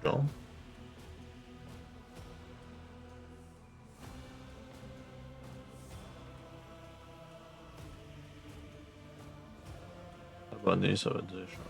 Genre. Abonné, ça veut dire changer.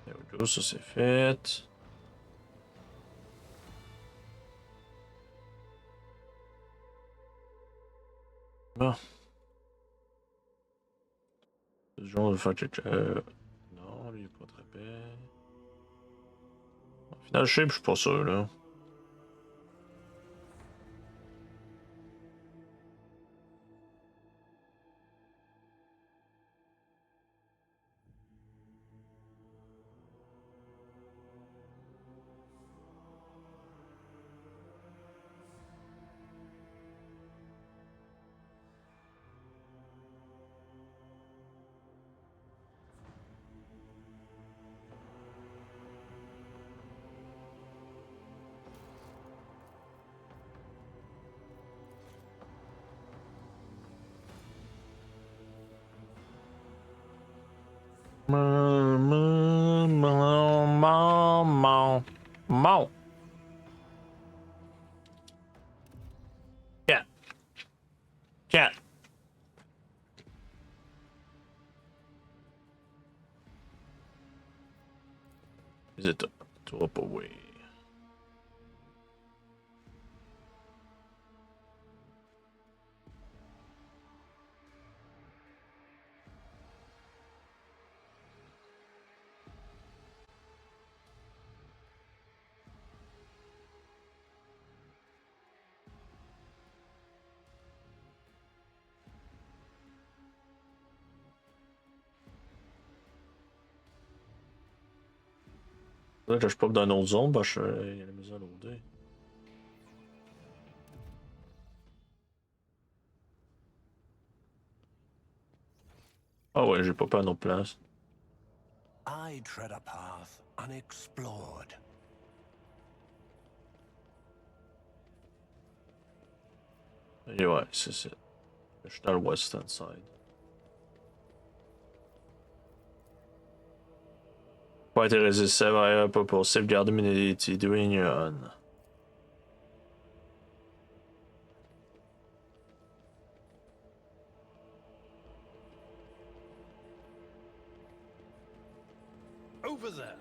There we go, ça c'est fait. Bon. Ce genre de faire check. Non, lui il est pas très bien. Au final, shape, je suis pas sûr là. Cat. Cat. Les états. Tu vas pas, oui. Là, que je pop dans une autre zone, bah, il y a la maison à loader. Ah ouais, j'ai popé à une autre place. I tread a path unexplored. Et ouais, c'est ça. Je suis dans le western side. Pas été résisté, pas pour sauvegarder mes identités de réunion. Over there.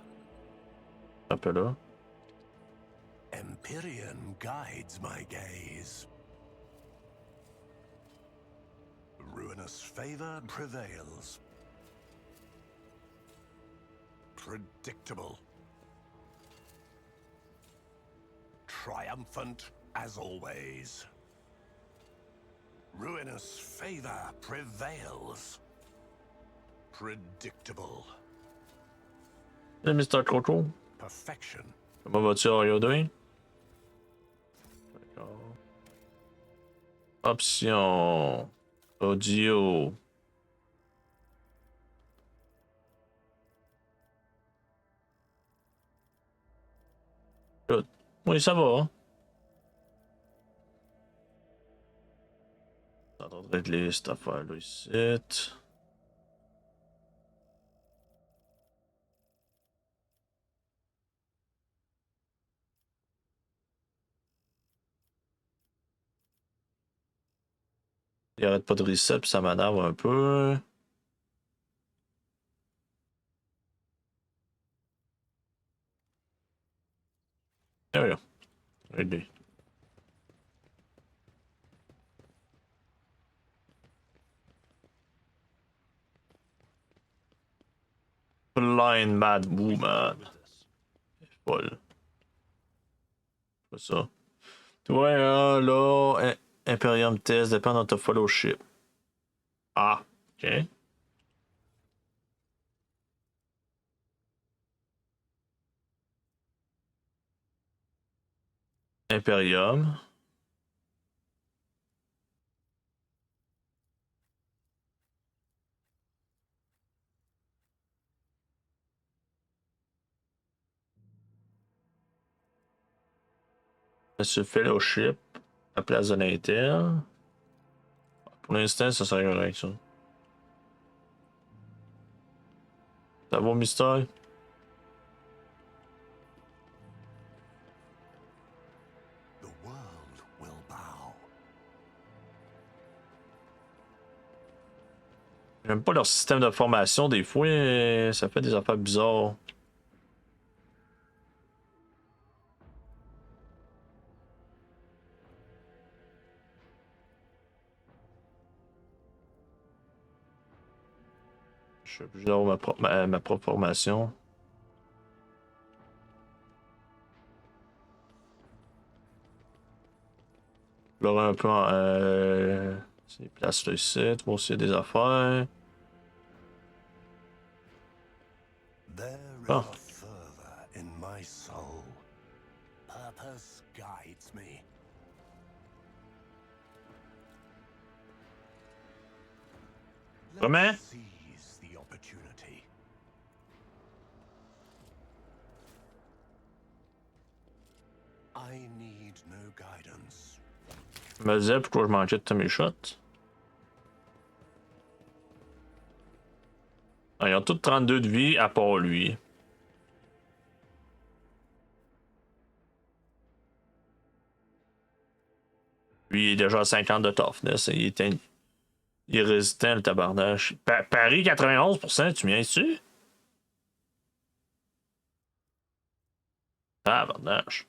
Un peu là. Empyrean guides my gaze. Ruinous favor prevails. Predictable. Triumphant as always. Ruinous favor prevails. Predictable. Hey, Mr. Coco. Perfection. Comment vas-tu, Ariodin? D'accord. Option. Audio. Good. Oui, ça va. Hein? Je suis en train de régler cette affaire-là ici. Il arrête pas de reset, puis ça m'énerve un peu. Ah oui, réglé. Blind Mad Woman. Paul. Pas ça. Ouais, là, Imperium Test dépend de ton fellowship. Ah, ok. Imperium. Monsieur Fellowship. À place de l'Inter. Pour l'instant, ça serait correct, ça. Ça va, Mystère? The world will bow. J'aime pas leur système de formation, des fois, ça fait des affaires bizarres. Je suis obligé d'avoir ma propre formation. Là, un peu en. C'est des places là ici, voir s'il y a des affaires. There is Ah. a fervor in my soul. Purpose guides me. Comment? Let's seize the opportunity. I need no guidance. Je me disais pourquoi je manquais de tous mes shots. Ah, ils ont tous 32 de vie à part lui. Lui, il est déjà à 50 de toughness. Il est résistant, le tabarnache. Paris 91%, tu viens dessus? Tabarnache.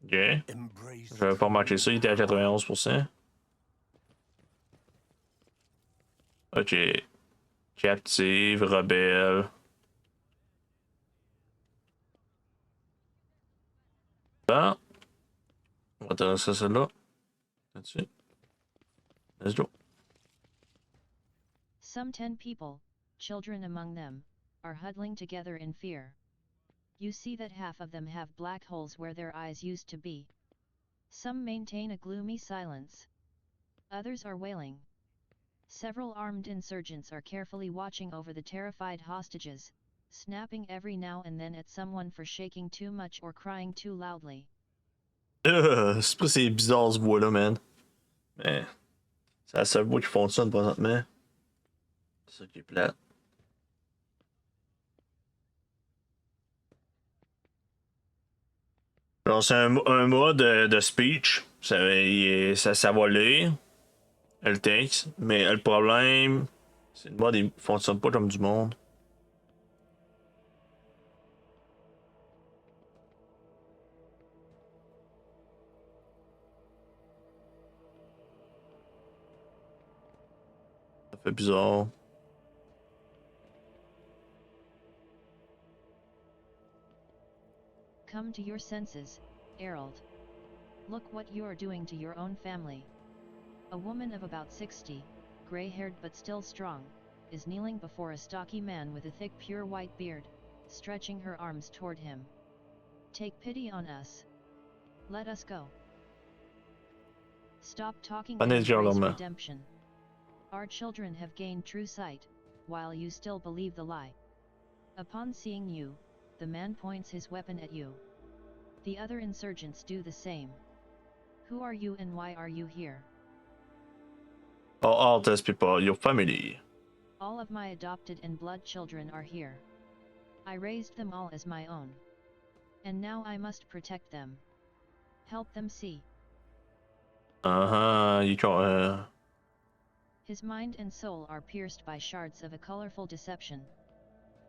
Ok. Embrace J'avais pas remarqué ça, il était à 91%. Ok. Captive, rebelle. Bon. On va intéresser celle-là. Là-dessus. Let's go. Some 10 people, children among them, are huddling together in fear. You see that half of them have black holes where their eyes used to be. Some maintain a gloomy silence. Others are wailing. Several armed insurgents are carefully watching over the terrified hostages, snapping every now and then at someone for shaking too much or crying too loudly. C'est pas ces bizarres ce voix-là, man. Mais c'est la seule voix qui fonctionne présentement. C'est ça qui est plate. Alors, c'est un mode de speech. Ça va lire le texte. Mais le problème, c'est que le mode il fonctionne pas comme du monde. Ça fait bizarre. Come to your senses, Erald. Look what you are doing to your own family. A woman of about 60, gray-haired but still strong, is kneeling before a stocky man with a thick pure white beard, stretching her arms toward him. Take pity on us. Let us go. Stop talking and embrace redemption. Our children have gained true sight, while you still believe the lie. Upon seeing you, the man points his weapon at you. The other insurgents do the same. Who are you and why are you here? All these people, your family. All of my adopted and blood children are here. I raised them all as my own. And now I must protect them. Help them see. You can't. His mind and soul are pierced by shards of a colorful deception.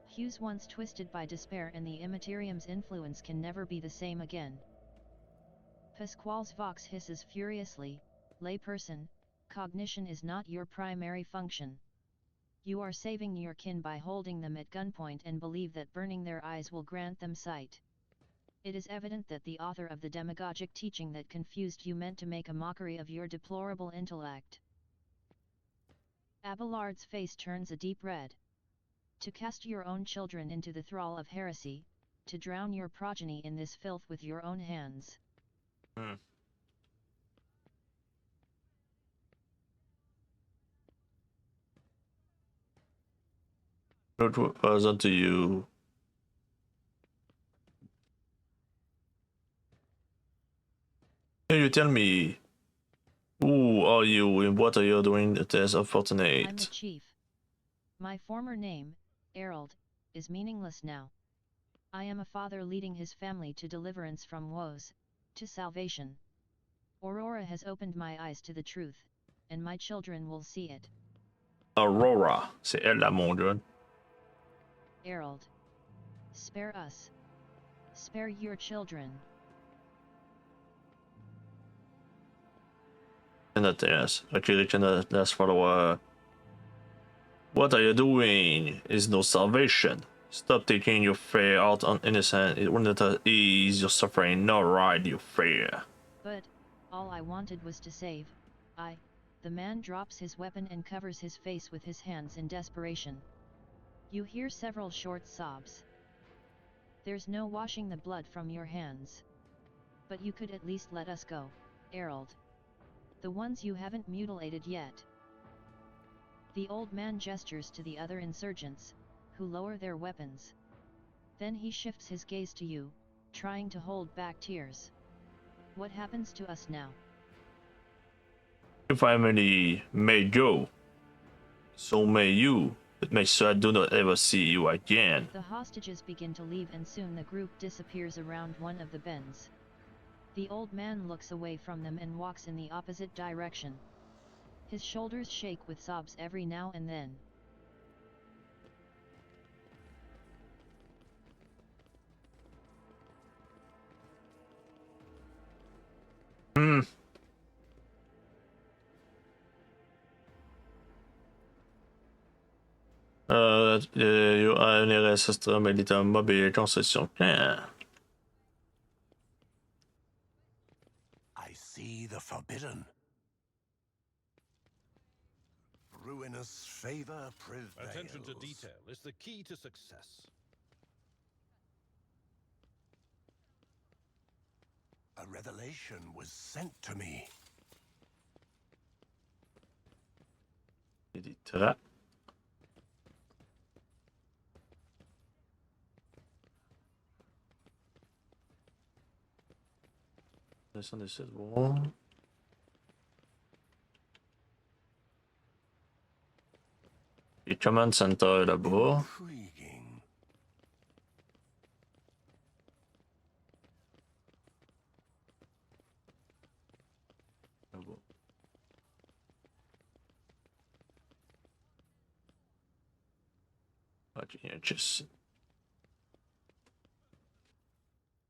Hues once twisted by despair and the Immaterium's influence can never be the same again. Pasquale's vox hisses furiously, layperson, cognition is not your primary function. You are saving your kin by holding them at gunpoint and believe that burning their eyes will grant them sight. It is evident that the author of the demagogic teaching that confused you meant to make a mockery of your deplorable intellect. Abelard's face turns a deep red. To cast your own children into the thrall of heresy, to drown your progeny in this filth with your own hands. What was unto you? Can you tell me, who are you and what are you doing that is unfortunate? I'm the chief. My former name, Erald, is meaningless now. I am a father leading his family to deliverance from woes, to salvation. Aurora has opened my eyes to the truth, and my children will see it. Aurora, c'est elle la mondiale. Erald. Spare us. Spare your children. Yes. Okay, let's follow. What are you doing? Is no salvation. Stop taking your fear out on innocent. It will not ease your suffering, nor ride your fear. But, all I wanted was to save. The man drops his weapon and covers his face with his hands in desperation. You hear several short sobs. There's no washing the blood from your hands. But you could at least let us go, Erald. The ones you haven't mutilated yet. The old man gestures to the other insurgents, who lower their weapons. Then he shifts his gaze to you, trying to hold back tears. What happens to us now? Your family may go, so may you, but make sure I do not ever see you again. The hostages begin to leave and soon the group disappears around one of the bends. The old man looks away from them and walks in the opposite direction. His shoulders shake with sobs every now and then. You är nere i system med lite mobilkonstruktion. I see the forbidden. Ruinous favor prevails. Attention to detail is the key to success. A revelation was sent to me. Lite. Descendez, c'est bon. Et command center là-bas. Intriguing. Là-bas. Ok, il y a un chest.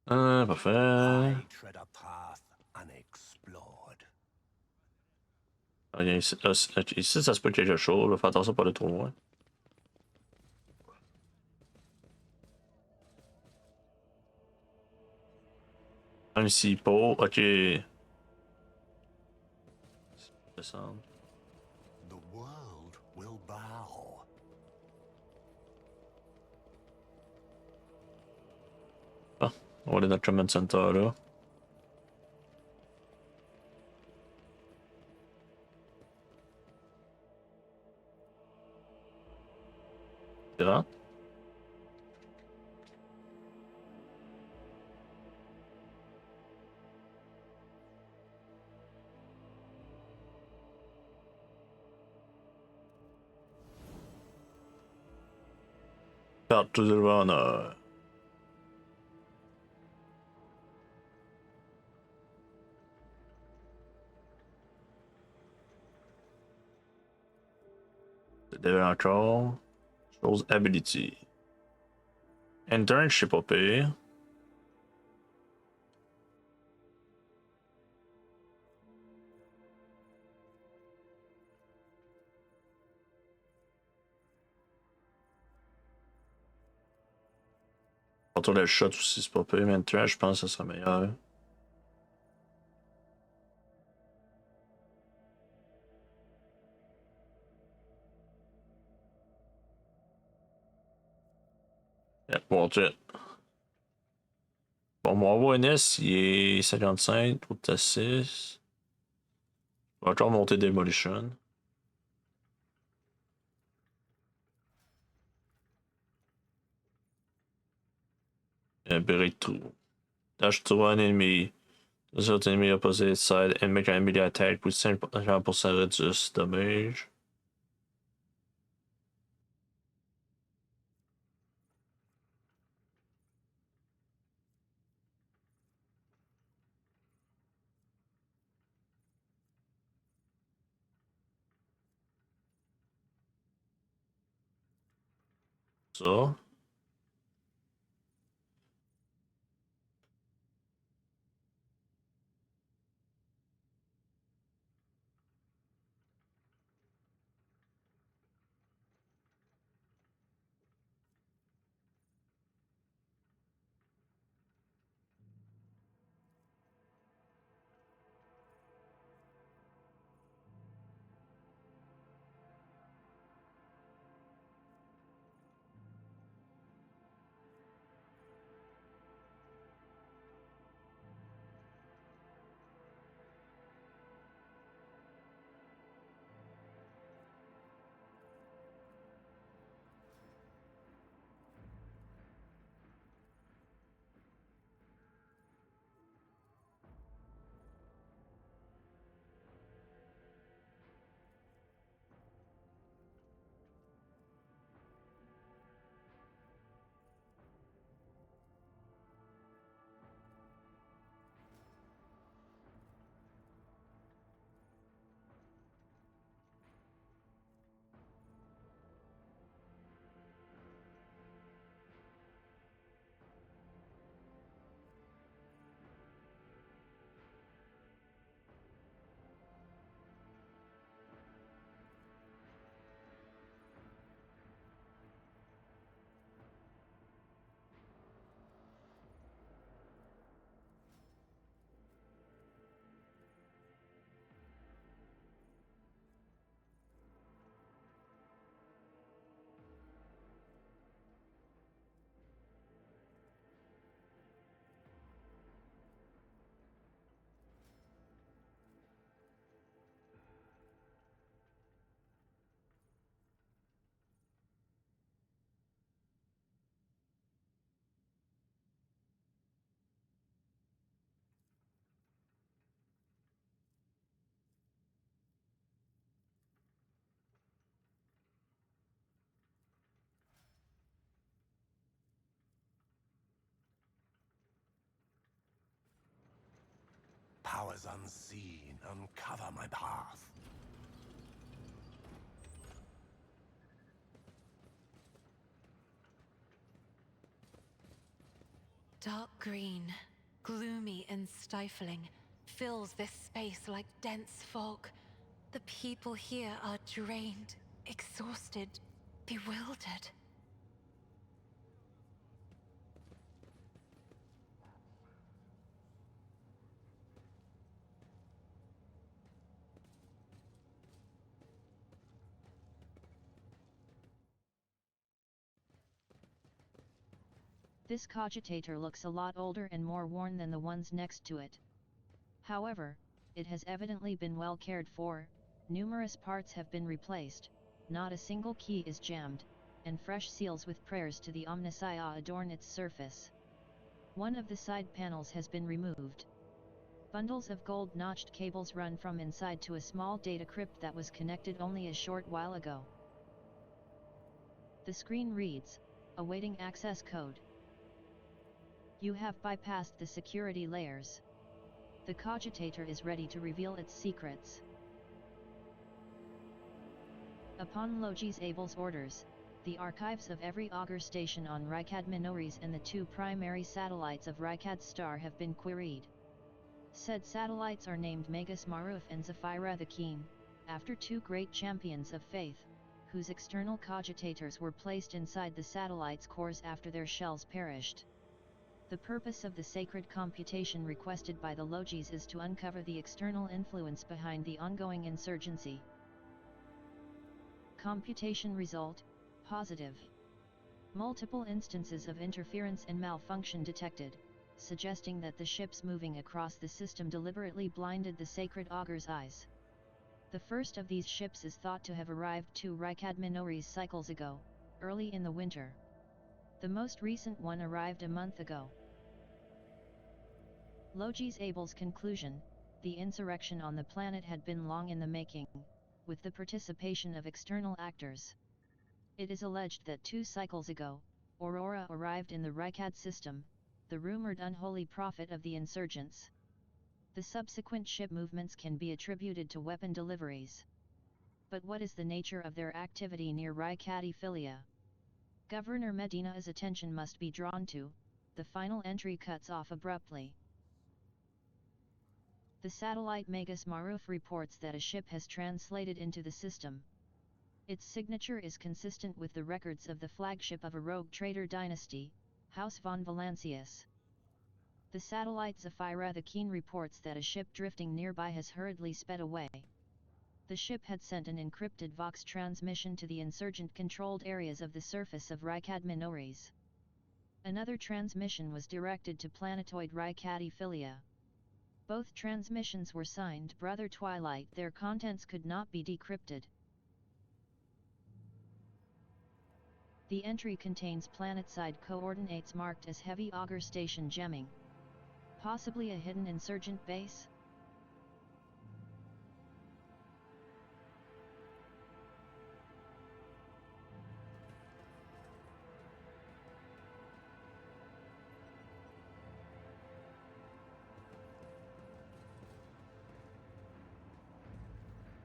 Parfait. I tread a path unexplored. Ah, il y a ici, ici, ça se peut quelque chose. Là. Fais attention pas aller trop loin. Même si pas. Ok. Descendre. The world will bow. Ah, on va aller dans le command center là. Tu rentres? Carte to the runner. Devait encore. Chose ability. Internship au pire. Contrôle le shot aussi, c'est pas pire, mais le trash, je pense que ça serait meilleur. Yep, watch it. Bon, mon ONS, il est 55, tout à 6. Je vais encore monter Demolition. Breakthrough. Dash to one enemy. Desert enemy opposite side and make an immediate attack with 50% reduced damage. Ça. Powers unseen uncover my path. Dark green, gloomy and stifling, fills this space like dense fog. The people here are drained, exhausted, bewildered. This cogitator looks a lot older and more worn than the ones next to it. However, it has evidently been well cared for, numerous parts have been replaced, not a single key is jammed, and fresh seals with prayers to the Omnissiah adorn its surface. One of the side panels has been removed. Bundles of gold-notched cables run from inside to a small data crypt that was connected only a short while ago. The screen reads, awaiting access code. You have bypassed the security layers. The cogitator is ready to reveal its secrets. Upon Logi's Abel's orders, the archives of every augur station on Rykad Minories and the two primary satellites of Rykad's star have been queried. Said satellites are named Magus Maruf and Zephyra the Keen, after two great champions of faith, whose external cogitators were placed inside the satellites' cores after their shells perished. The purpose of the sacred computation requested by the Logis is to uncover the external influence behind the ongoing insurgency. Computation result, positive. Multiple instances of interference and malfunction detected, suggesting that the ships moving across the system deliberately blinded the sacred augure's eyes. The first of these ships is thought to have arrived 2 Rykad Minories cycles ago, early in the winter. The most recent one arrived a month ago. Logis Abel's conclusion: the insurrection on the planet had been long in the making, with the participation of external actors. It is alleged that 2 cycles ago, Aurora arrived in the Rykad system, the rumored unholy prophet of the insurgents. The subsequent ship movements can be attributed to weapon deliveries. But what is the nature of their activity near Rykad Ephilia? Governor Medina's attention must be drawn to. The final entry cuts off abruptly. The satellite Magus Maruf reports that a ship has translated into the system. Its signature is consistent with the records of the flagship of a rogue trader dynasty, House von Valancius. The satellite Zephyra the Keen reports that a ship drifting nearby has hurriedly sped away. The ship had sent an encrypted Vox transmission to the insurgent-controlled areas of the surface of Rykad Minories. Another transmission was directed to planetoid Rykad Ephilia. Both transmissions were signed Brother Twilight. Their contents could not be decrypted. The entry contains planet-side coordinates marked as Heavy Augur Station Gemming. Possibly a hidden insurgent base?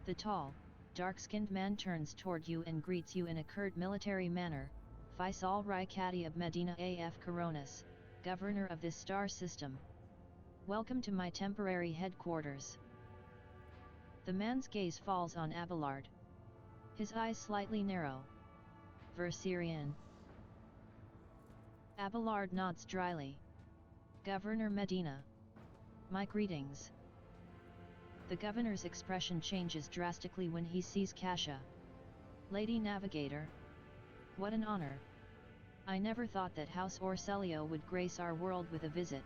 The tall, dark-skinned man turns toward you and greets you in a curt military manner. Faisal Rykadi of Medina af Coronas, governor of this star system. Welcome to my temporary headquarters. The man's gaze falls on Abelard. His eyes slightly narrow. Versirian. Abelard nods dryly. Governor Medina. My greetings. The governor's expression changes drastically when he sees Kasha. Lady Navigator. What an honor. I never thought that House Orselio would grace our world with a visit.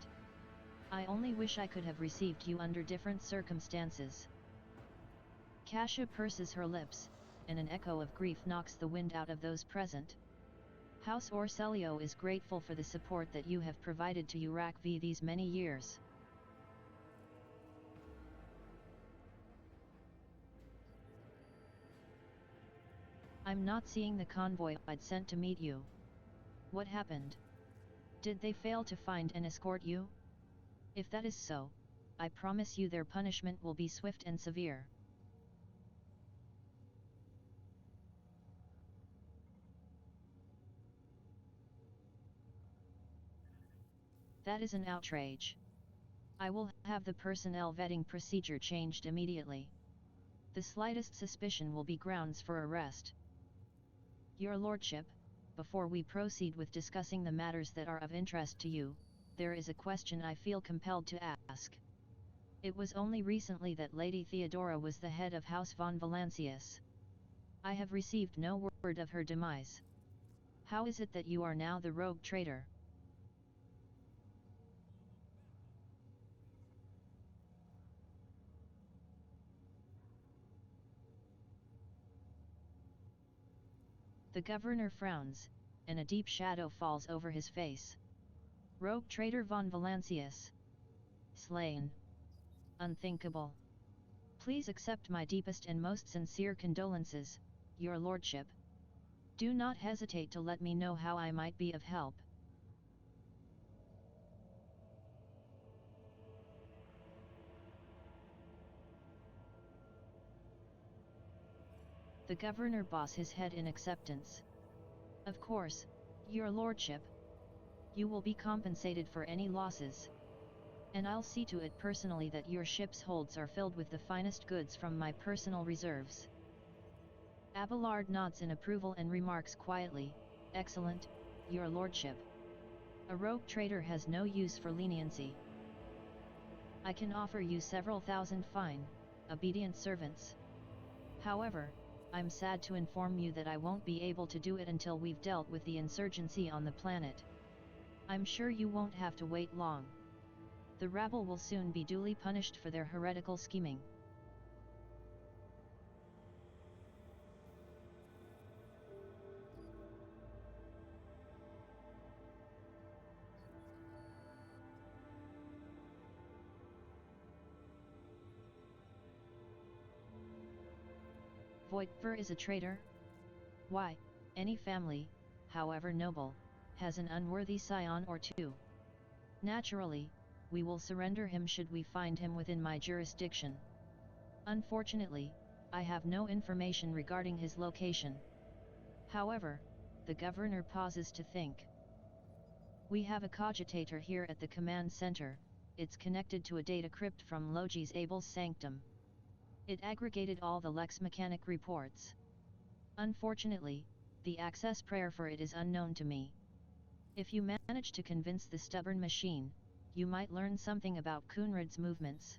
I only wish I could have received you under different circumstances. Kasha purses her lips, and an echo of grief knocks the wind out of those present. House Orselio is grateful for the support that you have provided to Urak these many years. I'm not seeing the convoy I'd sent to meet you. What happened? Did they fail to find and escort you? If that is so, I promise you their punishment will be swift and severe. That is an outrage. I will have the personnel vetting procedure changed immediately. The slightest suspicion will be grounds for arrest. Your Lordship, before we proceed with discussing the matters that are of interest to you, there is a question I feel compelled to ask. It was only recently that Lady Theodora was the head of House von Valancius. I have received no word of her demise. How is it that you are now the rogue traitor? The governor frowns, and a deep shadow falls over his face. Rogue traitor von Valancius. Slain. Unthinkable. Please accept my deepest and most sincere condolences, Your Lordship. Do not hesitate to let me know how I might be of help. The governor bows his head in acceptance. Of course, Your Lordship. You will be compensated for any losses. And I'll see to it personally that your ship's holds are filled with the finest goods from my personal reserves. Abelard nods in approval and remarks quietly, Excellent, Your Lordship. A rogue trader has no use for leniency. I can offer you several thousand fine, obedient servants. However, I'm sad to inform you that I won't be able to do it until we've dealt with the insurgency on the planet. I'm sure you won't have to wait long. The rabble will soon be duly punished for their heretical scheming. Voitver is a traitor? Why, any family, however noble, has an unworthy scion or two. Naturally, we will surrender him should we find him within my jurisdiction. Unfortunately, I have no information regarding his location. However, the governor pauses to think. We have a cogitator here at the command center. It's connected to a data crypt from Logi's Abel's sanctum. It aggregated all the Lex Mechanic reports. Unfortunately, the access prayer for it is unknown to me. If you manage to convince the stubborn machine, you might learn something about Coonrad's movements.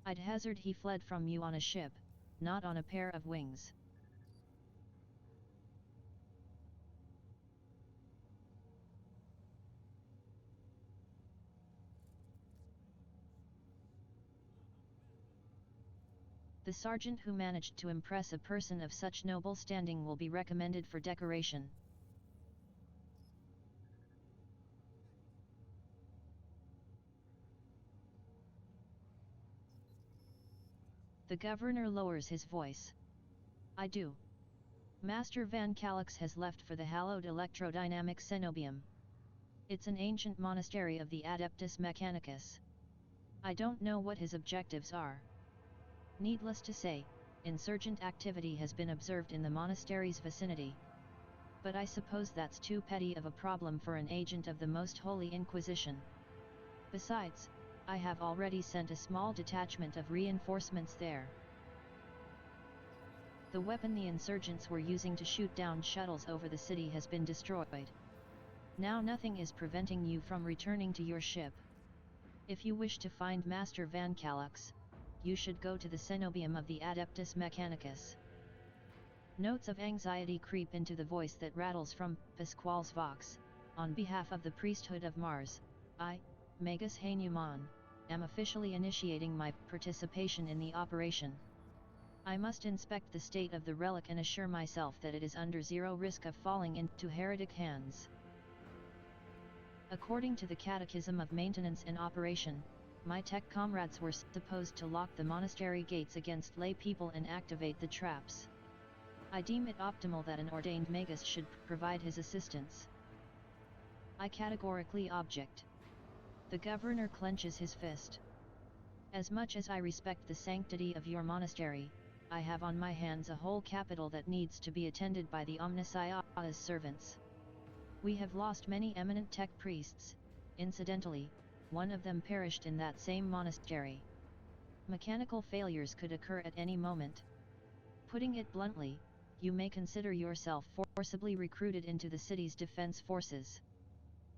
I'd hazard he fled from you on a ship, not on a pair of wings. The sergeant who managed to impress a person of such noble standing will be recommended for decoration. The governor lowers his voice. I do. Master Van Calix has left for the hallowed electrodynamic cenobium. It's an ancient monastery of the Adeptus Mechanicus. I don't know what his objectives are. Needless to say, insurgent activity has been observed in the monastery's vicinity. But I suppose that's too petty of a problem for an agent of the Most Holy Inquisition. Besides, I have already sent a small detachment of reinforcements there. The weapon the insurgents were using to shoot down shuttles over the city has been destroyed. Now nothing is preventing you from returning to your ship. If you wish to find Master Van Calix, you should go to the cenobium of the Adeptus Mechanicus. Notes of anxiety creep into the voice that rattles from Pasquale's Vox. On behalf of the priesthood of Mars, I, Magus Hanuman, am officially initiating my participation in the operation. I must inspect the state of the relic and assure myself that it is under zero risk of falling into heretic hands. According to the Catechism of Maintenance and Operation, my tech comrades were supposed to lock the monastery gates against lay people and activate the traps. I deem it optimal that an ordained magus should provide his assistance. I categorically object. The governor clenches his fist. As much as I respect the sanctity of your monastery, I have on my hands a whole capital that needs to be attended by the Omnissiah's servants. We have lost many eminent tech priests. Incidentally, one of them perished in that same monastery. Mechanical failures could occur at any moment. Putting it bluntly, you may consider yourself forcibly recruited into the city's defense forces.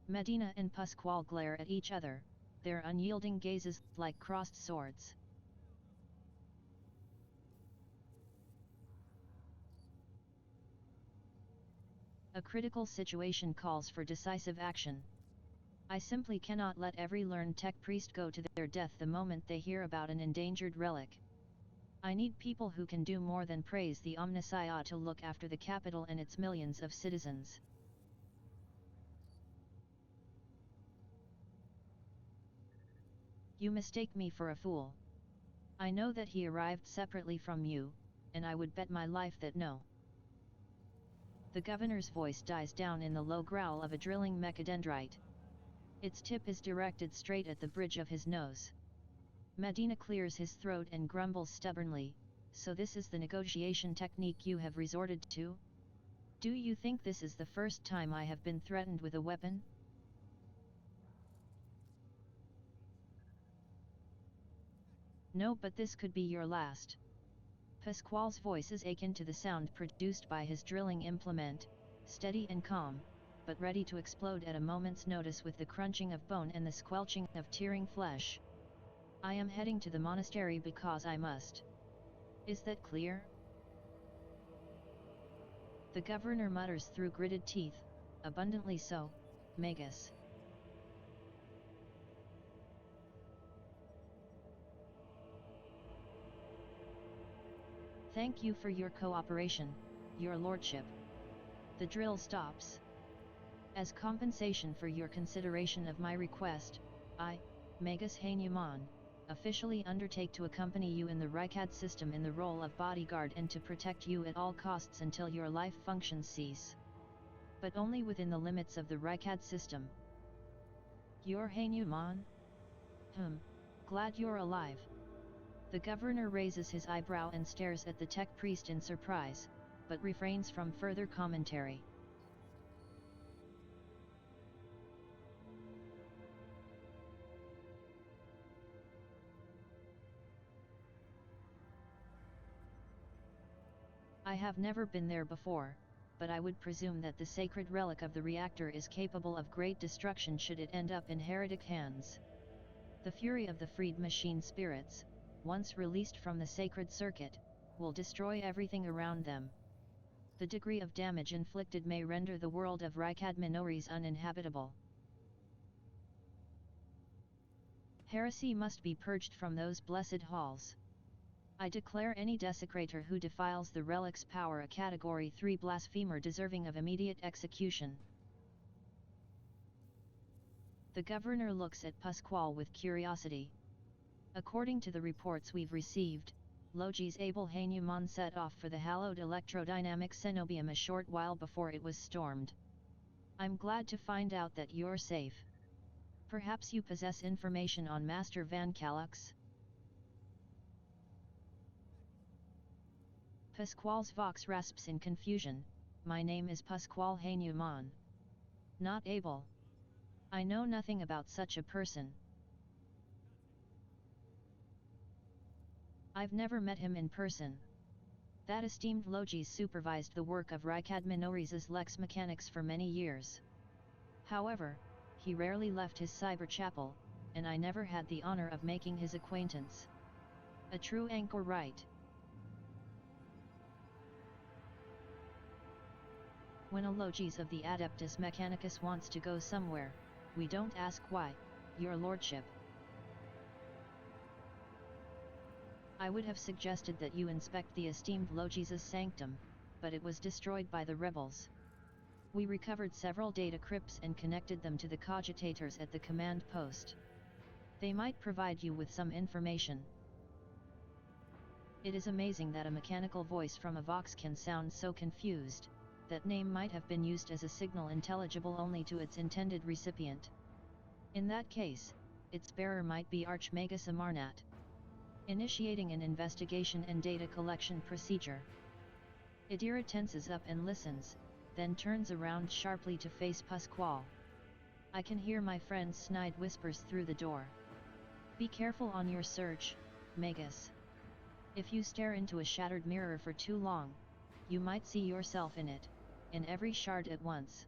Medina and Pasquale glare at each other, their unyielding gazes like crossed swords. A critical situation calls for decisive action. I simply cannot let every learned tech priest go to their death the moment they hear about an endangered relic. I need people who can do more than praise the Omnissiah to look after the capital and its millions of citizens. You mistake me for a fool. I know that he arrived separately from you, and I would bet my life that no. The governor's voice dies down in the low growl of a drilling mechadendrite. Its tip is directed straight at the bridge of his nose. Medina clears his throat and grumbles stubbornly, so this is the negotiation technique you have resorted to? Do you think this is the first time I have been threatened with a weapon? No, but this could be your last. Pasquale's voice is akin to the sound produced by his drilling implement, steady and calm, but ready to explode at a moment's notice with the crunching of bone and the squelching of tearing flesh. I am heading to the monastery because I must. Is that clear? The governor mutters through gritted teeth, abundantly so, Magus. Thank you for your cooperation, your lordship. The drill stops. As compensation for your consideration of my request, I, Magus Hanuman, officially undertake to accompany you in the Rykad system in the role of bodyguard and to protect you at all costs until your life functions cease. But only within the limits of the Rykad system. You're Hanuman? Glad you're alive. The governor raises his eyebrow and stares at the tech priest in surprise, but refrains from further commentary. I have never been there before, but I would presume that the sacred relic of the reactor is capable of great destruction should it end up in heretic hands. The fury of the freed machine spirits, once released from the sacred circuit, will destroy everything around them. The degree of damage inflicted may render the world of Rykad Minories uninhabitable. Heresy must be purged from those blessed halls. I declare any desecrator who defiles the relic's power a Category 3 blasphemer deserving of immediate execution. The governor looks at Pasquale with curiosity. According to the reports we've received, Logi's able Hanuman set off for the hallowed electrodynamic cenobium a short while before it was stormed. I'm glad to find out that you're safe. Perhaps you possess information on Master Van Calux? Pasquale's vox rasps in confusion. My name is Pasquale Hanuman. Not able. I know nothing about such a person. I've never met him in person. That esteemed Logis supervised the work of Rykad Minories' Lex Mechanics for many years. However, he rarely left his cyber chapel, and I never had the honor of making his acquaintance. A true anchorite. When a Logis of the Adeptus Mechanicus wants to go somewhere, we don't ask why, your lordship. I would have suggested that you inspect the esteemed Logis' sanctum, but it was destroyed by the rebels. We recovered several data crypts and connected them to the cogitators at the command post. They might provide you with some information. It is amazing that a mechanical voice from a Vox can sound so confused. That name might have been used as a signal intelligible only to its intended recipient. In that case, its bearer might be Archmagus Amarnat. Initiating an investigation and data collection procedure. Idira tenses up and listens, then turns around sharply to face Pasquale. I can hear my friend's snide whispers through the door. Be careful on your search, Magus. If you stare into a shattered mirror for too long, you might see yourself in it, in every shard at once.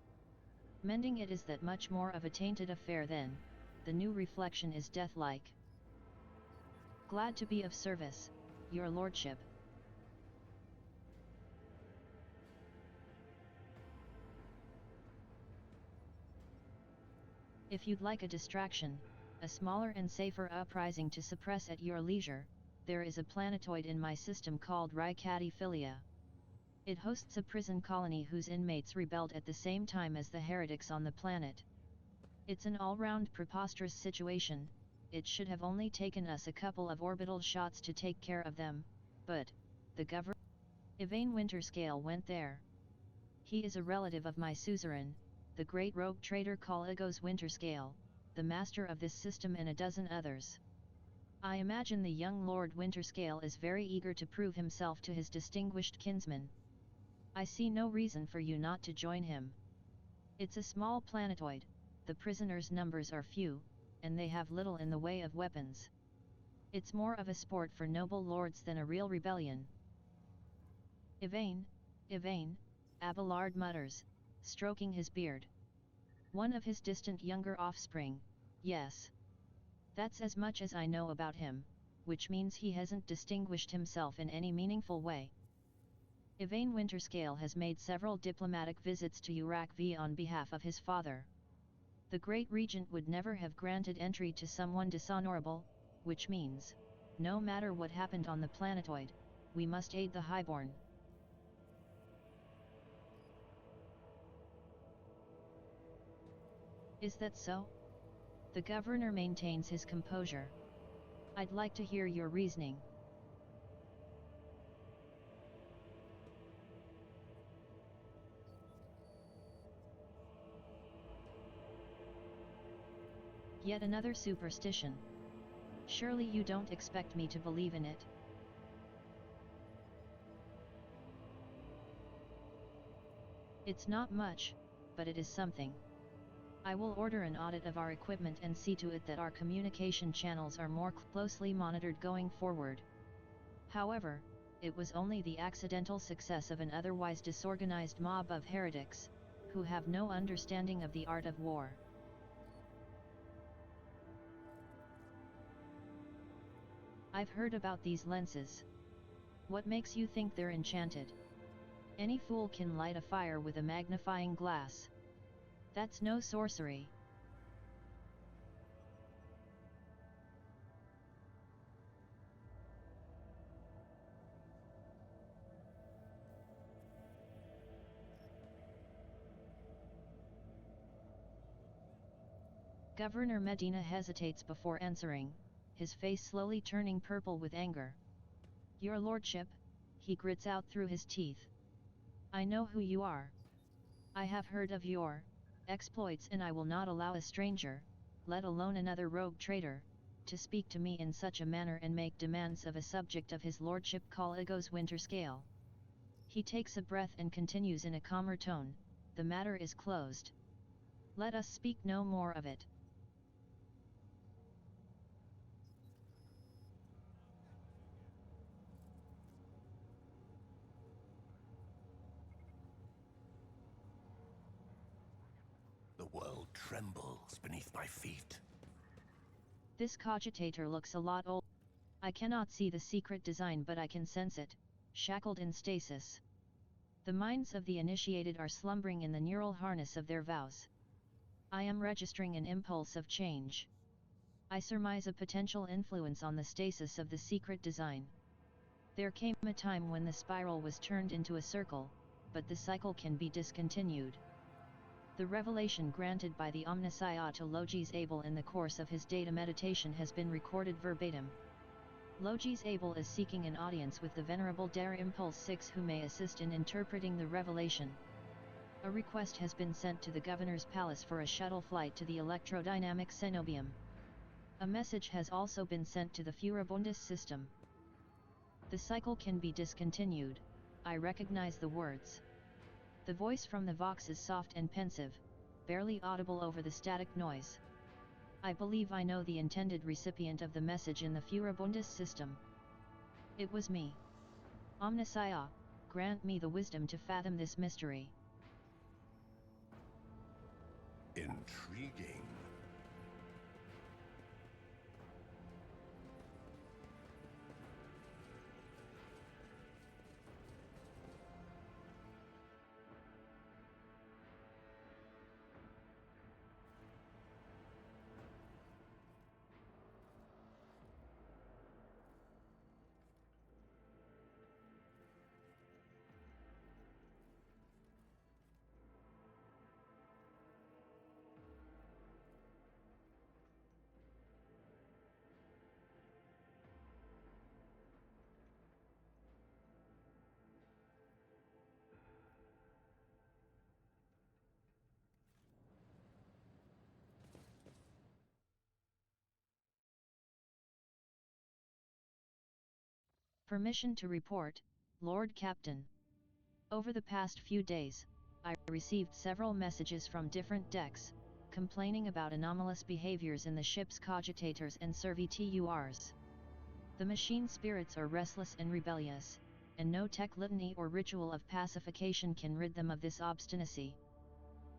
Mending it is that much more of a tainted affair then, the new reflection is death-like. Glad to be of service, your lordship. If you'd like a distraction, a smaller and safer uprising to suppress at your leisure, there is a planetoid in my system called Rykadiphilia. It hosts a prison colony whose inmates rebelled at the same time as the heretics on the planet. It's an all-round preposterous situation. It should have only taken us a couple of orbital shots to take care of them, but, the governor Yvain Winterscale went there. He is a relative of my suzerain, the great rogue trader Caligos Winterscale, the master of this system and a dozen others. I imagine the young Lord Winterscale is very eager to prove himself to his distinguished kinsman. I see no reason for you not to join him. It's a small planetoid, the prisoners' numbers are few, and they have little in the way of weapons. It's more of a sport for noble lords than a real rebellion. Yvain, Abelard mutters, stroking his beard. One of his distant younger offspring, yes. That's as much as I know about him, which means he hasn't distinguished himself in any meaningful way. Yvain Winterscale has made several diplomatic visits to Urak-V on behalf of his father. The Great Regent would never have granted entry to someone dishonorable, which means, no matter what happened on the planetoid, we must aid the Highborn. Is that so? The governor maintains his composure. I'd like to hear your reasoning. Yet another superstition. Surely you don't expect me to believe in it. It's not much, but it is something. I will order an audit of our equipment and see to it that our communication channels are more closely monitored going forward. However, it was only the accidental success of an otherwise disorganized mob of heretics, who have no understanding of the art of war. I've heard about these lenses. What makes you think they're enchanted? Any fool can light a fire with a magnifying glass. That's no sorcery. Governor Medina hesitates before answering, his face slowly turning purple with anger. Your lordship, he grits out through his teeth. I know who you are. I have heard of your exploits, and I will not allow a stranger, let alone another rogue traitor, to speak to me in such a manner and make demands of a subject of his lordship Caligos Winterscale. He takes a breath and continues in a calmer tone, the matter is closed. Let us speak no more of it. The world trembles beneath my feet. This cogitator looks a lot old. I cannot see the secret design, but I can sense it, shackled in stasis. The minds of the initiated are slumbering in the neural harness of their vows. I am registering an impulse of change. I surmise a potential influence on the stasis of the secret design. There came a time when the spiral was turned into a circle, but the cycle can be discontinued. The revelation granted by the Omnissiah to Logis Abel in the course of his data meditation has been recorded verbatim. Logis Abel is seeking an audience with the Venerable Dare Impulse 6, who may assist in interpreting the revelation. A request has been sent to the governor's palace for a shuttle flight to the electrodynamic cenobium. A message has also been sent to the Furibundus system. The cycle can be discontinued. I recognize the words. The voice from the Vox is soft and pensive, barely audible over the static noise. I believe I know the intended recipient of the message in the Furibundus system. It was me. Omnissiah, grant me the wisdom to fathom this mystery. Intriguing. Permission to report, Lord Captain. Over the past few days, I received several messages from different decks, complaining about anomalous behaviors in the ship's cogitators and servitors. The machine spirits are restless and rebellious, and no tech litany or ritual of pacification can rid them of this obstinacy.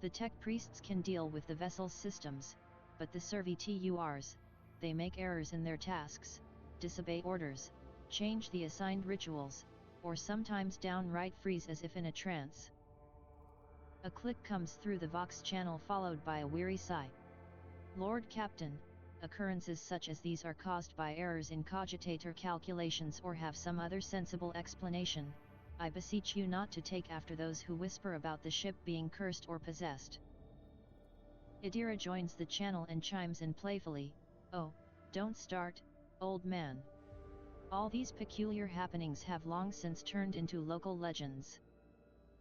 The tech priests can deal with the vessel's systems, but the servitors, they make errors in their tasks, disobey orders, change the assigned rituals, or sometimes downright freeze as if in a trance. A click comes through the Vox channel followed by a weary sigh. Lord Captain, occurrences such as these are caused by errors in cogitator calculations or have some other sensible explanation. I beseech you not to take after those who whisper about the ship being cursed or possessed. Idira joins the channel and chimes in playfully, "Oh, don't start, old man. All these peculiar happenings have long since turned into local legends.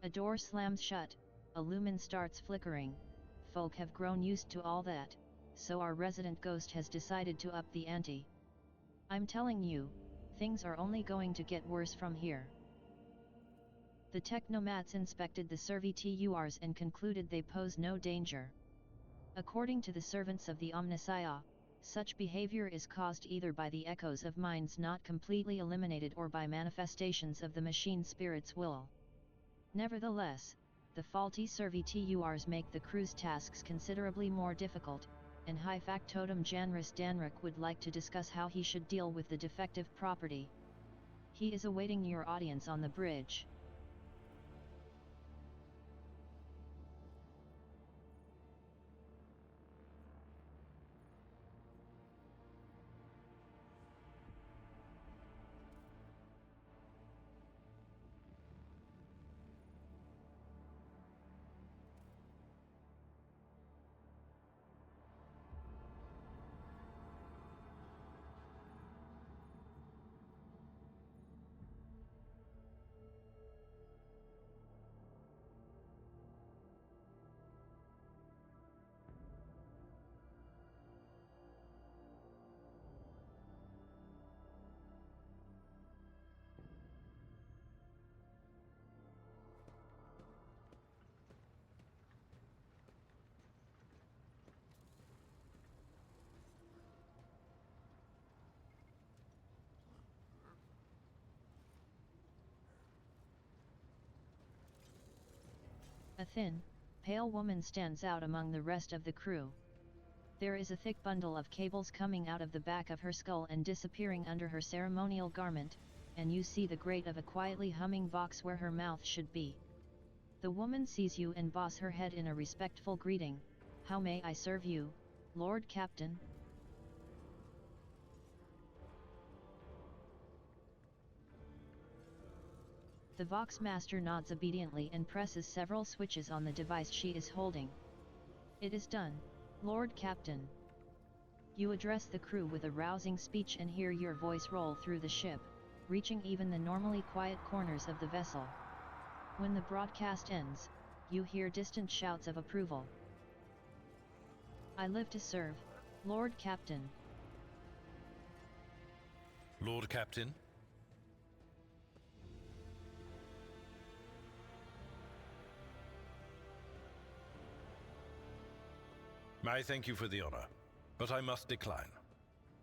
A door slams shut, a lumen starts flickering, folk have grown used to all that, so our resident ghost has decided to up the ante. I'm telling you, things are only going to get worse from here." The technomats inspected the servitors and concluded they pose no danger. According to the servants of the Omnissiah, such behavior is caused either by the echoes of minds not completely eliminated or by manifestations of the machine spirit's will. Nevertheless, the faulty servitors make the crew's tasks considerably more difficult, and High Factotum Janris Danrik would like to discuss how he should deal with the defective property. He is awaiting your audience on the bridge. A thin, pale woman stands out among the rest of the crew. There is a thick bundle of cables coming out of the back of her skull and disappearing under her ceremonial garment, and you see the grate of a quietly humming Vox where her mouth should be. The woman sees you and bows her head in a respectful greeting. "How may I serve you, Lord Captain?" The Vox Master nods obediently and presses several switches on the device she is holding. "It is done, Lord Captain." You address the crew with a rousing speech and hear your voice roll through the ship, reaching even the normally quiet corners of the vessel. When the broadcast ends, you hear distant shouts of approval. "I live to serve, Lord Captain." Lord Captain? I thank you for the honor, but I must decline.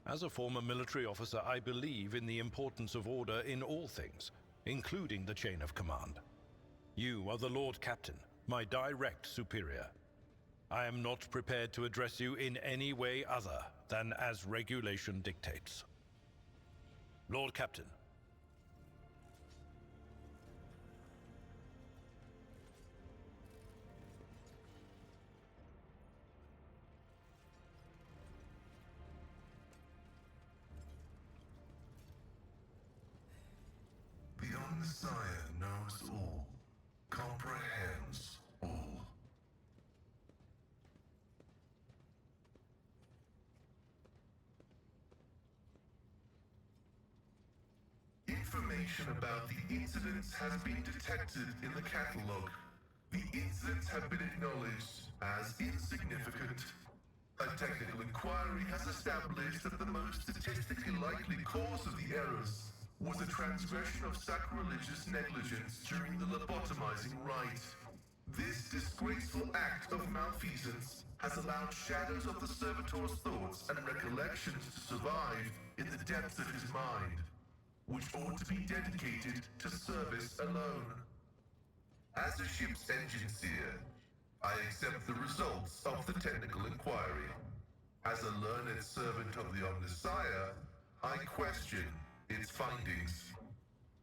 As a former military officer, I believe in the importance of order in all things, including the chain of command. You are the Lord Captain, my direct superior. I am not prepared to address you in any way other than as regulation dictates. Lord Captain. The Omnissiah knows all, comprehends all. Information about the incidents has been detected in the catalog. The incidents have been acknowledged as insignificant. A technical inquiry has established that the most statistically likely cause of the errors was a transgression of sacrilegious negligence during the lobotomizing rite. This disgraceful act of malfeasance has allowed shadows of the servitor's thoughts and recollections to survive in the depths of his mind, which ought to be dedicated to service alone. As a ship's engine seer, I accept the results of the technical inquiry. As a learned servant of the Omnissiah, I question its findings.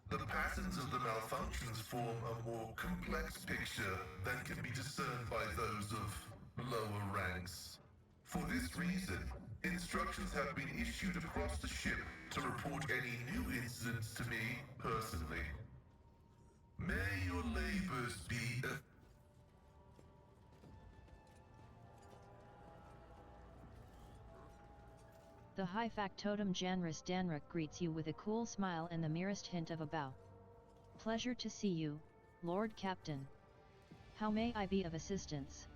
The patterns of the malfunctions form a more complex picture than can be discerned by those of lower ranks. For this reason, instructions have been issued across the ship to report any new incidents to me personally. May your labors be The High Factotum Janris Danruk greets you with a cool smile and the merest hint of a bow. Pleasure to see you, Lord Captain. How may I be of assistance?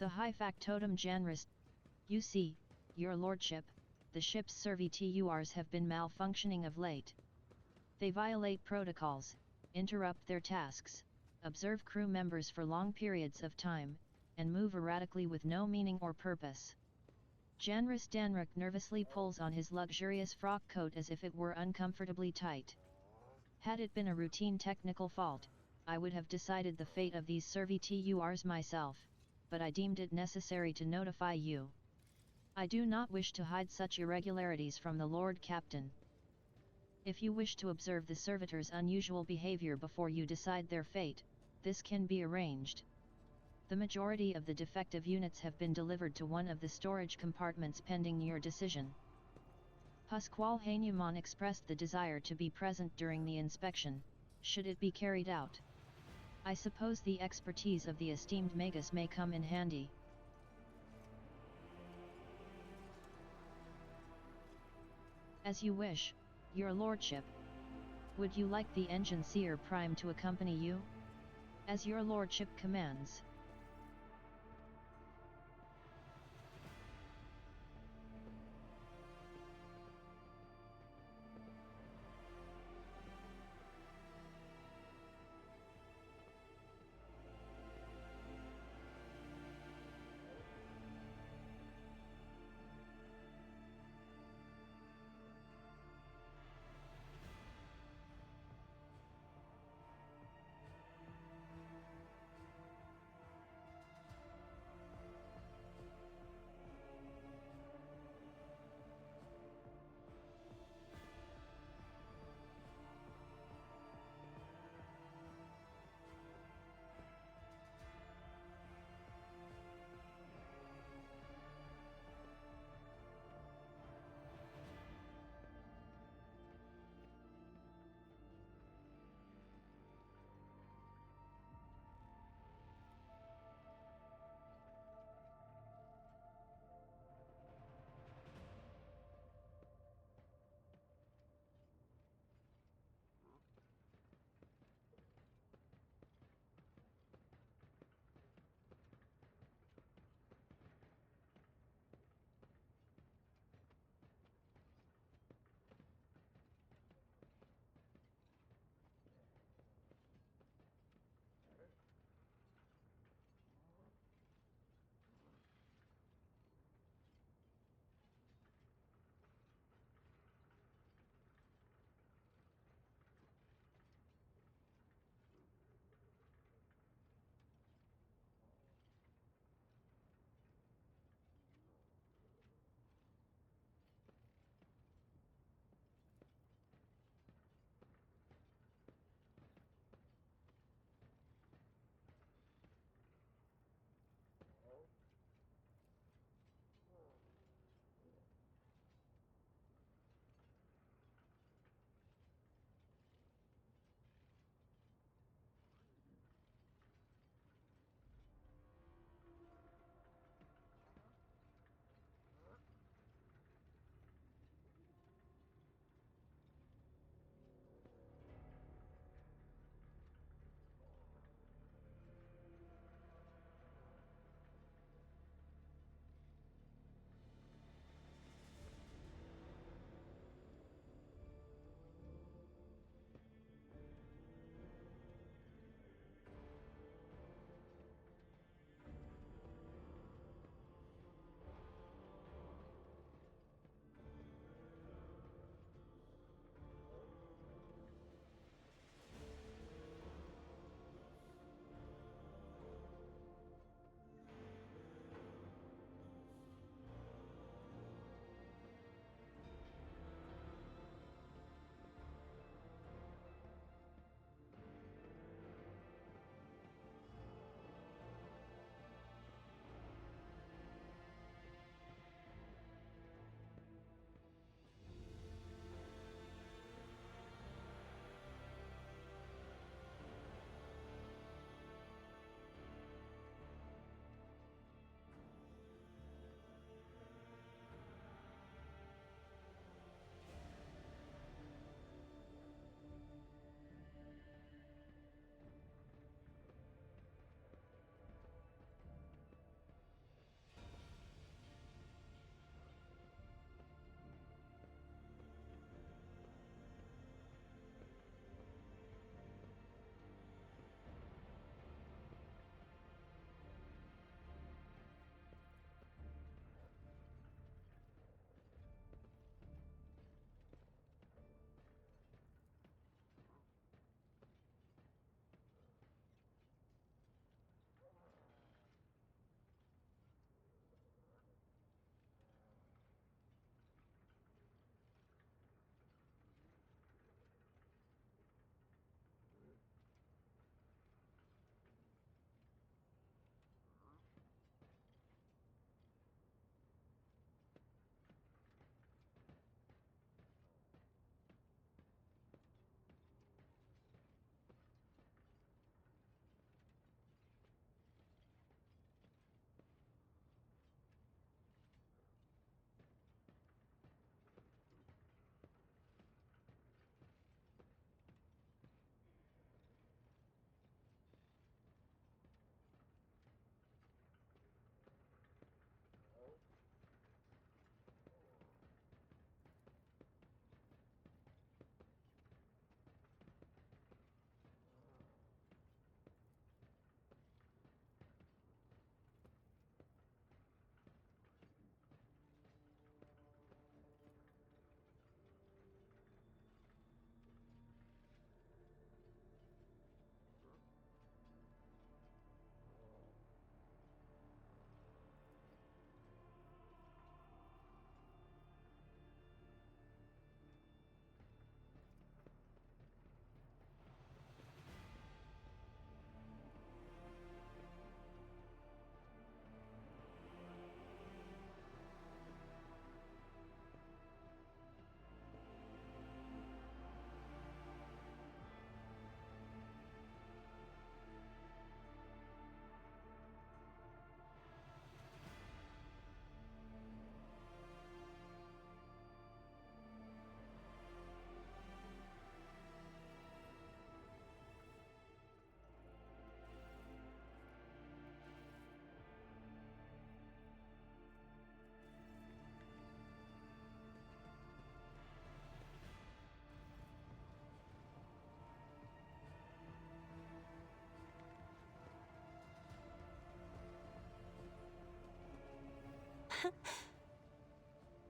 The High Factotum Janris. You see, your lordship, the ship's servitors have been malfunctioning of late. They violate protocols, interrupt their tasks, observe crew members for long periods of time, and move erratically with no meaning or purpose. Janris Danruk nervously pulls on his luxurious frock coat as if it were uncomfortably tight. Had it been a routine technical fault, I would have decided the fate of these servitors myself, but I deemed it necessary to notify you. I do not wish to hide such irregularities from the Lord Captain. If you wish to observe the servitors' unusual behavior before you decide their fate, this can be arranged. The majority of the defective units have been delivered to one of the storage compartments pending your decision. Pasquale Hanuman expressed the desire to be present during the inspection, should it be carried out. I suppose the expertise of the esteemed Magus may come in handy. As you wish, your lordship. Would you like the engine seer prime to accompany you? As your lordship commands.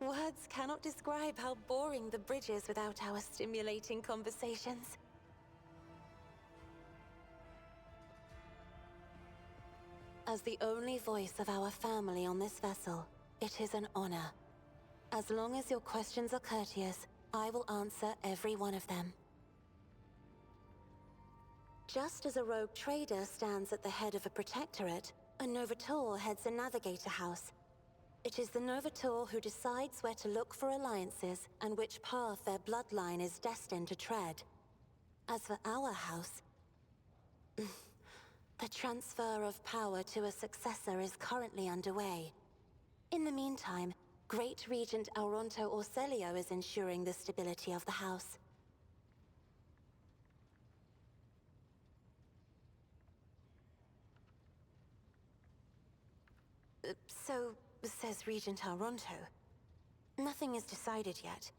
Words cannot describe how boring the bridge is without our stimulating conversations. As the only voice of our family on this vessel, it is an honor. As long as your questions are courteous, I will answer every one of them. Just as a rogue trader stands at the head of a protectorate, a Novator heads a navigator house. It is the Novator who decides where to look for alliances and which path their bloodline is destined to tread. As for our house, the transfer of power to a successor is currently underway. In the meantime, Great Regent Auronto Orselio is ensuring the stability of the house. So, says Regent Auronto. Nothing is decided yet.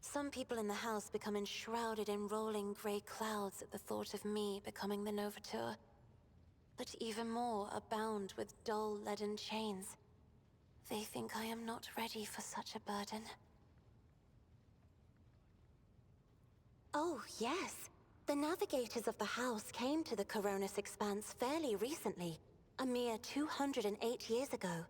Some people in the house become enshrouded in rolling grey clouds at the thought of me becoming the Novator. But even more are bound with dull leaden chains. They think I am not ready for such a burden. Oh, yes. The navigators of the house came to the Coronis Expanse fairly recently, a mere 208 years ago.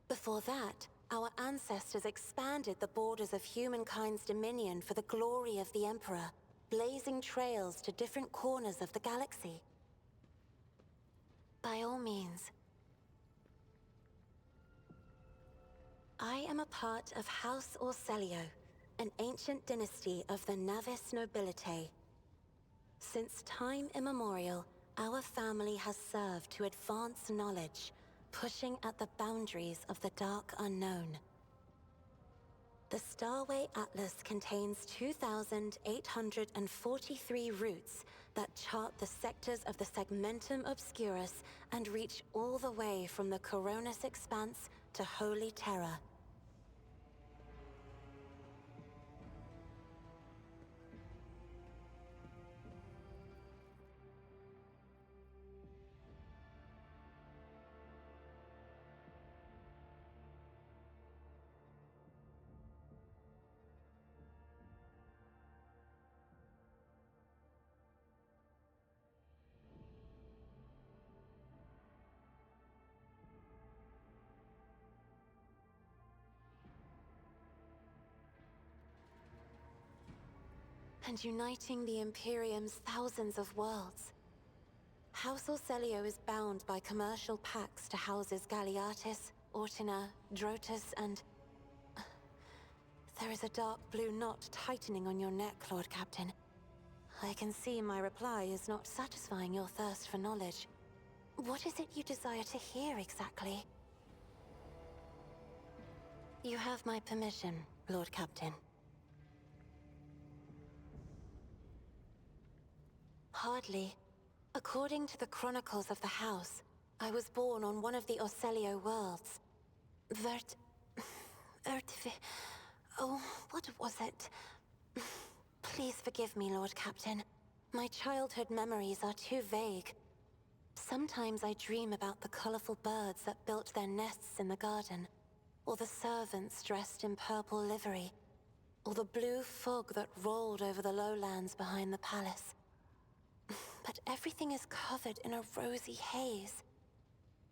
Before that, our ancestors expanded the borders of humankind's dominion for the glory of the Emperor, blazing trails to different corners of the galaxy. By all means. I am a part of House Orselio, an ancient dynasty of the Navis Nobilite. Since time immemorial, our family has served to advance knowledge, pushing at the boundaries of the dark unknown. The Starway Atlas contains 2,843 routes that chart the sectors of the Segmentum Obscurus and reach all the way from the Coronis Expanse to Holy Terra. And uniting the Imperium's thousands of worlds. House Orselio is bound by commercial pacts to houses Galeatis, Ortina, Drotus, and... There is a dark blue knot tightening on your neck, Lord Captain. I can see my reply is not satisfying your thirst for knowledge. What is it you desire to hear exactly? You have my permission, Lord Captain. Hardly. According to the chronicles of the house, I was born on one of the Orselio worlds. Oh, what was it? Please forgive me, Lord Captain. My childhood memories are too vague. Sometimes I dream about the colorful birds that built their nests in the garden, or the servants dressed in purple livery, or the blue fog that rolled over the lowlands behind the palace. But everything is covered in a rosy haze.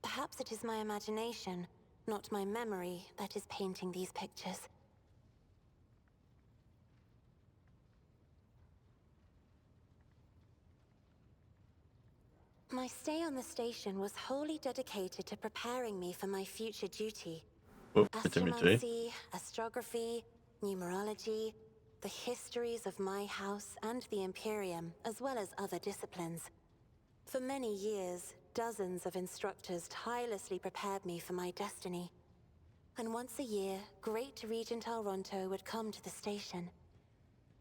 Perhaps it is my imagination, not my memory, that is painting these pictures. My stay on the station was wholly dedicated to preparing me for my future duty. Astromancy, astrography, numerology, the histories of my house and the Imperium, as well as other disciplines. For many years, dozens of instructors tirelessly prepared me for my destiny. And once a year, Great Regent Auronto would come to the station.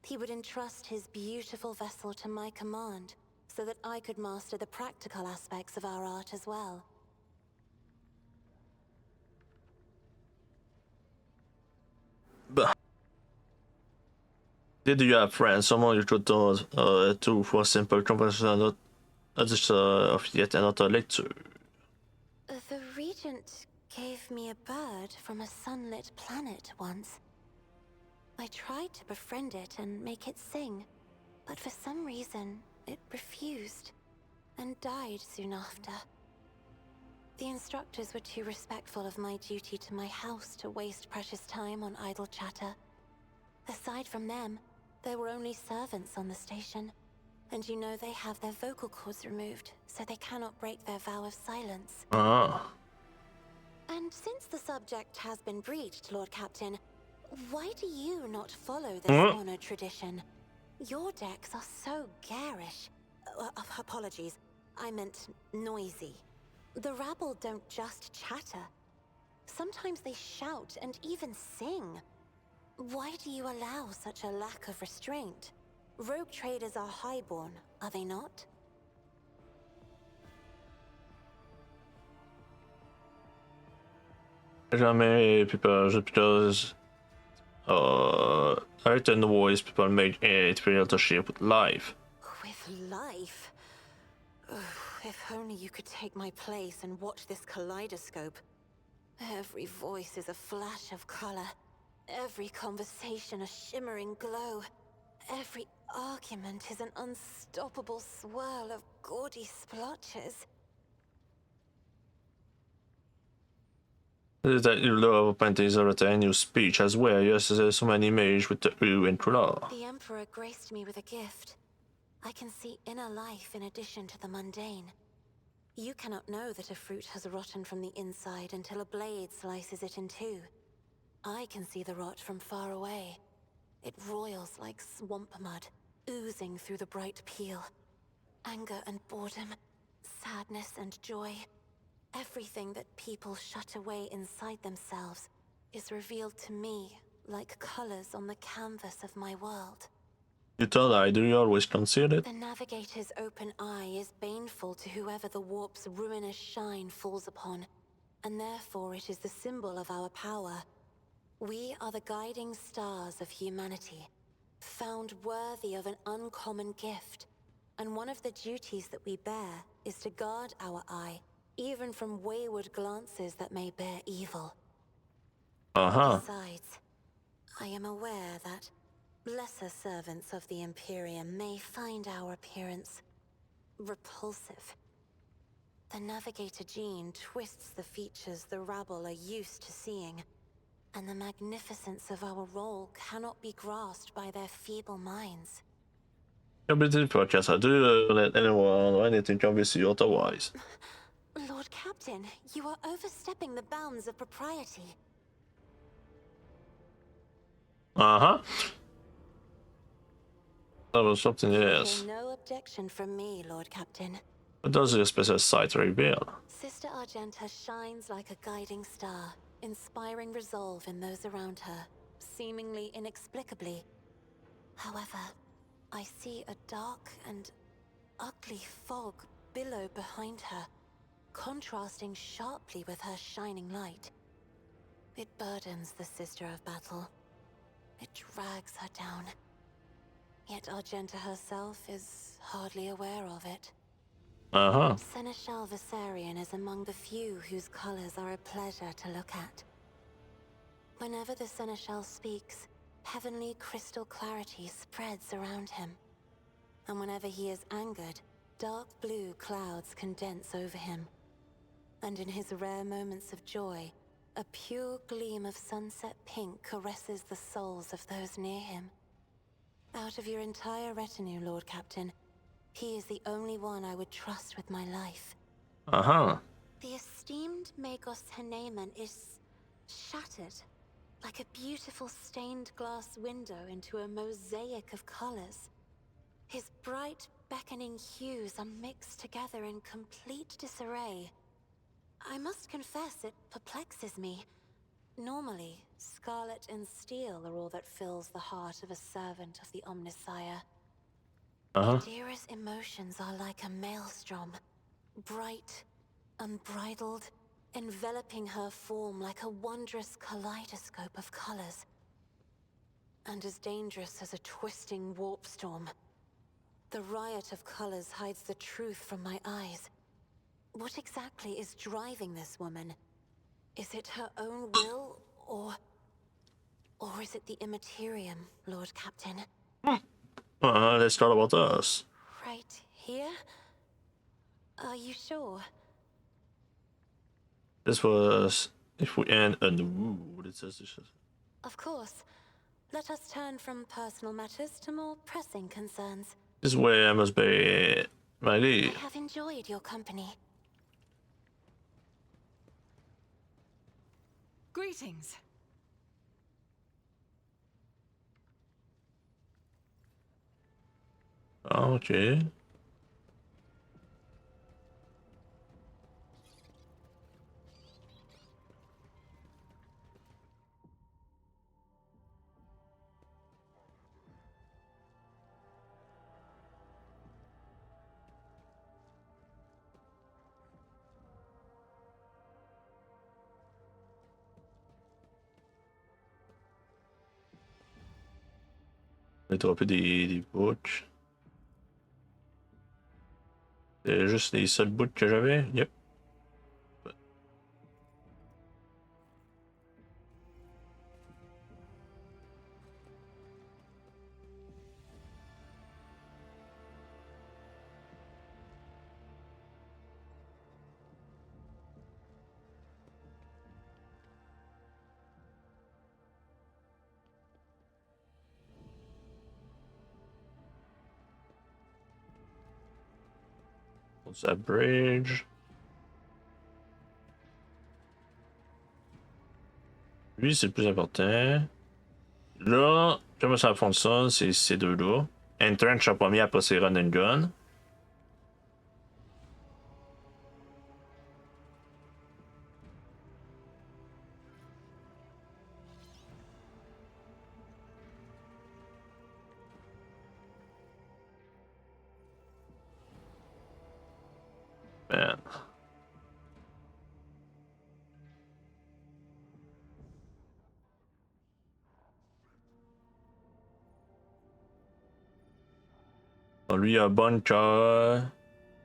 He would entrust his beautiful vessel to my command, so that I could master the practical aspects of our art as well. Did you have friends, someone you could to for simple conversation of yet another lecture? The Regent gave me a bird from a sunlit planet once. I tried to befriend it and make it sing, but for some reason, it refused and died soon after. The instructors were too respectful of my duty to my house to waste precious time on idle chatter. Aside from them, there were only servants on the station, and you know they have their vocal cords removed, so they cannot break their vow of silence. Ah. And since the subject has been breached, Lord Captain, why do you not follow this honored tradition? Your decks are so garish. Apologies, I meant noisy. The rabble don't just chatter. Sometimes they shout and even sing. Why do you allow such a lack of restraint? Rogue traders are highborn, are they not? Jamais people because certain voice people make it real to share with life. With life? Ugh, if only you could take my place and watch this kaleidoscope. Every voice is a flash of color. Every conversation a shimmering glow. Every argument is an unstoppable swirl of gaudy splotches. That you love paintings of a new speech as well. Yes, there's so many images with the U and color. The Emperor graced me with a gift. I can see inner life in addition to the mundane. You cannot know that a fruit has rotten from the inside until a blade slices it in two. I can see the rot from far away. It roils like swamp mud, oozing through the bright peel. Anger and boredom, sadness and joy. Everything that people shut away inside themselves is revealed to me like colors on the canvas of my world. You thought I do you always conceal it? The Navigator's open eye is baneful to whoever the warp's ruinous shine falls upon, and therefore it is the symbol of our power. We are the guiding stars of humanity, found worthy of an uncommon gift, and one of the duties that we bear is to guard our eye, even from wayward glances that may bear evil. Besides, I am aware that lesser servants of the Imperium may find our appearance repulsive. The Navigator gene twists the features the rabble are used to seeing, and the magnificence of our role cannot be grasped by their feeble minds. Jag blir tillfrågad, do you let anyone or anything convince you otherwise? Lord Captain, you are overstepping the bounds of propriety. That was something else. No objection from me, Lord Captain. What does your special sight reveal? Sister Argenta shines like a guiding star, inspiring resolve in those around her, seemingly inexplicably. However, I see a dark and ugly fog billow behind her, contrasting sharply with her shining light. It burdens the Sister of Battle. It drags her down. Yet Argenta herself is hardly aware of it. Seneschal Viserion is among the few whose colors are a pleasure to look at. Whenever the Seneschal speaks, heavenly crystal clarity spreads around him. And whenever he is angered, dark blue clouds condense over him. And in his rare moments of joy, a pure gleam of sunset pink caresses the souls of those near him. Out of your entire retinue, Lord Captain, he is the only one I would trust with my life. The esteemed Magos Haneman is shattered, like a beautiful stained glass window into a mosaic of colors. His bright, beckoning hues are mixed together in complete disarray. I must confess it perplexes me. Normally, scarlet and steel are all that fills the heart of a servant of the Omnissiah. Adira's emotions are like a maelstrom, bright, unbridled, enveloping her form like a wondrous kaleidoscope of colors. And as dangerous as a twisting warp storm. The riot of colors hides the truth from my eyes. What exactly is driving this woman? Is it her own will, or is it the Immaterium, Lord Captain? Let's start about us. Right here? Are you sure? This was if we end and ooh, it says this. Of course. Let us turn from personal matters to more pressing concerns. This way I must be my I lead. have enjoyed your company. Greetings. Okay. On va dropper des bouts. C'est juste les seuls bouts que j'avais. Yep. Ça bridge. Lui, c'est le plus important. Là, comment ça fonctionne, c'est ces deux-là. Entrench en premier, après c'est Run and Gun. Man. Bon, lui, il a un bunker,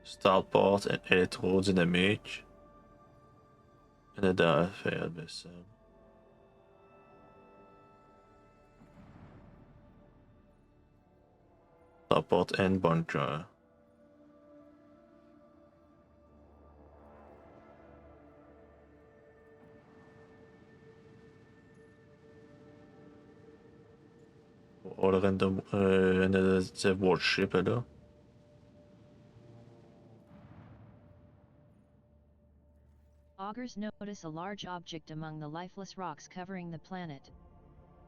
starport, électrodynamique. Il y en a dans faire de ça. Starport and bunker. All random, another warship là. Augurs notice a large object among the lifeless rocks covering the planet.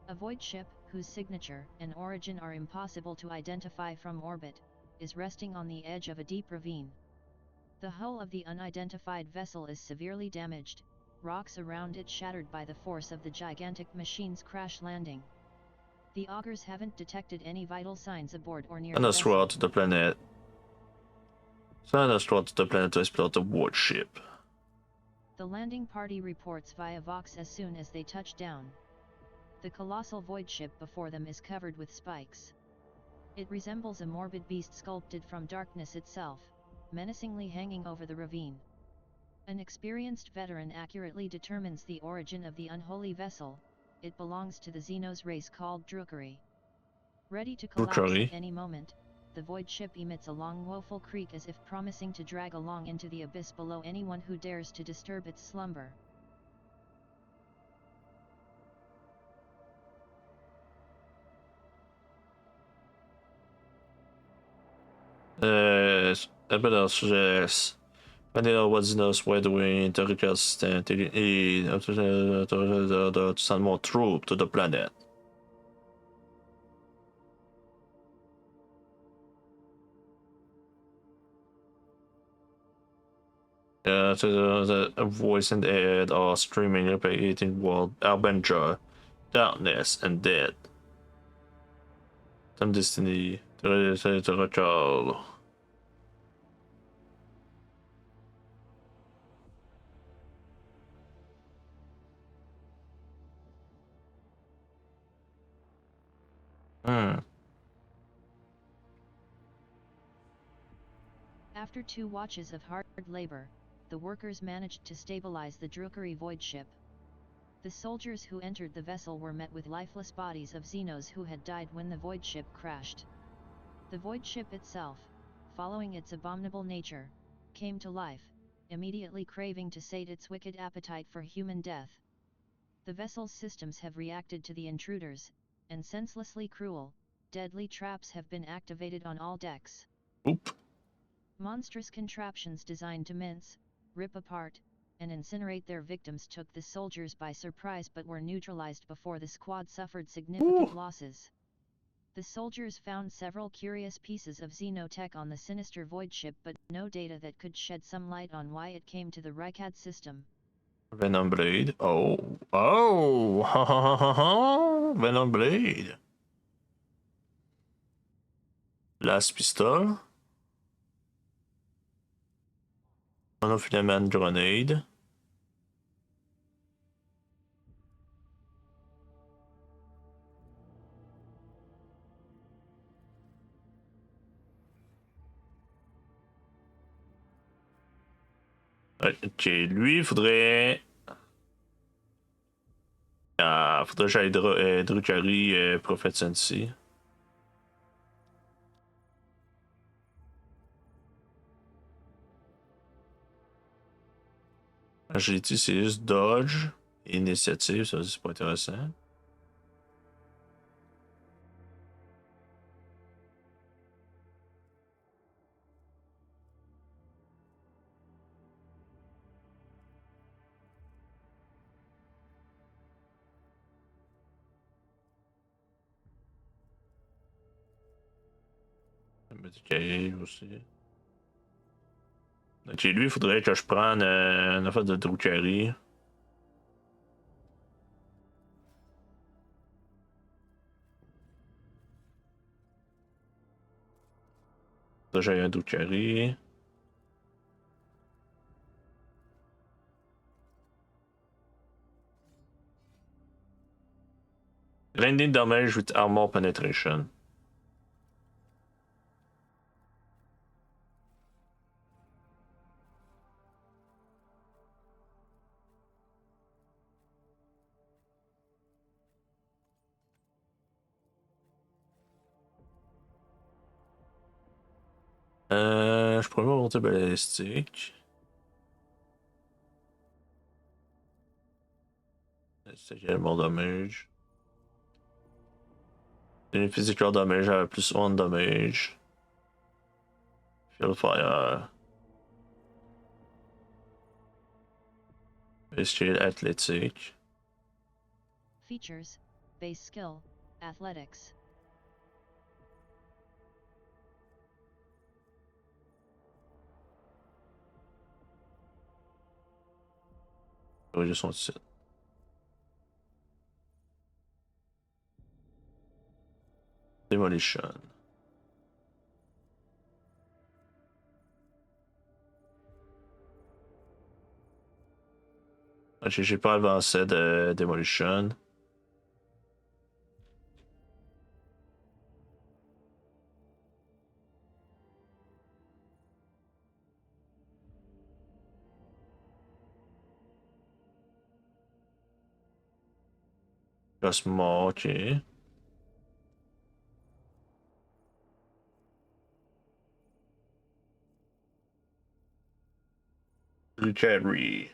A void ship, whose signature and origin are impossible to identify from orbit, is resting on the edge of a deep ravine. The hull of the unidentified vessel is severely damaged, rocks around it shattered by the force of the gigantic machine's crash landing. The augurs haven't detected any vital signs aboard or near Send the us vessel. to the planet. Send us to the planet to explore the warship. The landing party reports via Vox as soon as they touch down. The colossal void ship before them is covered with spikes. It resembles a morbid beast sculpted from darkness itself, menacingly hanging over the ravine. An experienced veteran accurately determines the origin of the unholy vessel. It belongs to the Xenos race called Drukari. Ready to collapse Drukari. at any moment, the void ship emits a long woeful creak as if promising to drag along into the abyss below anyone who dares to disturb its slumber. Evidence suggests Vanilla was Xenos were doing intelligent assistant to send more troops to the planet. The voice and head are streaming replicating world Avenger, darkness and death. Some destiny to recall. After 2 watches of hard labor, the workers managed to stabilize the Drukari void ship. The soldiers who entered the vessel were met with lifeless bodies of Xenos who had died when the void ship crashed. The void ship itself, following its abominable nature, came to life, immediately craving to sate its wicked appetite for human death. The vessel's systems have reacted to the intruders, and senselessly cruel, deadly traps have been activated on all decks. Oop. Monstrous contraptions designed to mince, rip apart, and incinerate their victims took the soldiers by surprise but were neutralized before the squad suffered significant losses. The soldiers found several curious pieces of xenotech on the sinister void ship but no data that could shed some light on why it came to the Rykad system. Venom Blade. Oh. Oh! Ha ha ha ha ha! Venom Blade. Last Pistol. Monofilament Grenade. Ok, lui, faudrait que j'aille Drukari Prophet Sensi. Agility, c'est juste Dodge. Initiative, ça c'est pas intéressant. Médicale aussi. Ok, lui, il faudrait que je prenne une affaire de Drukari. Là, j'ai un Drukari. Grinding damage with armor penetration. Je pourrais monter balistique. C'est également damage. Et physical damage avec plus 1 damage. Field fire. Bestial athlétique. Features: base skill, athletics. Oui, je sens ici. Demolition. Ok, j'ai pas avancé de Demolition. Cosmo, ok. Drukari.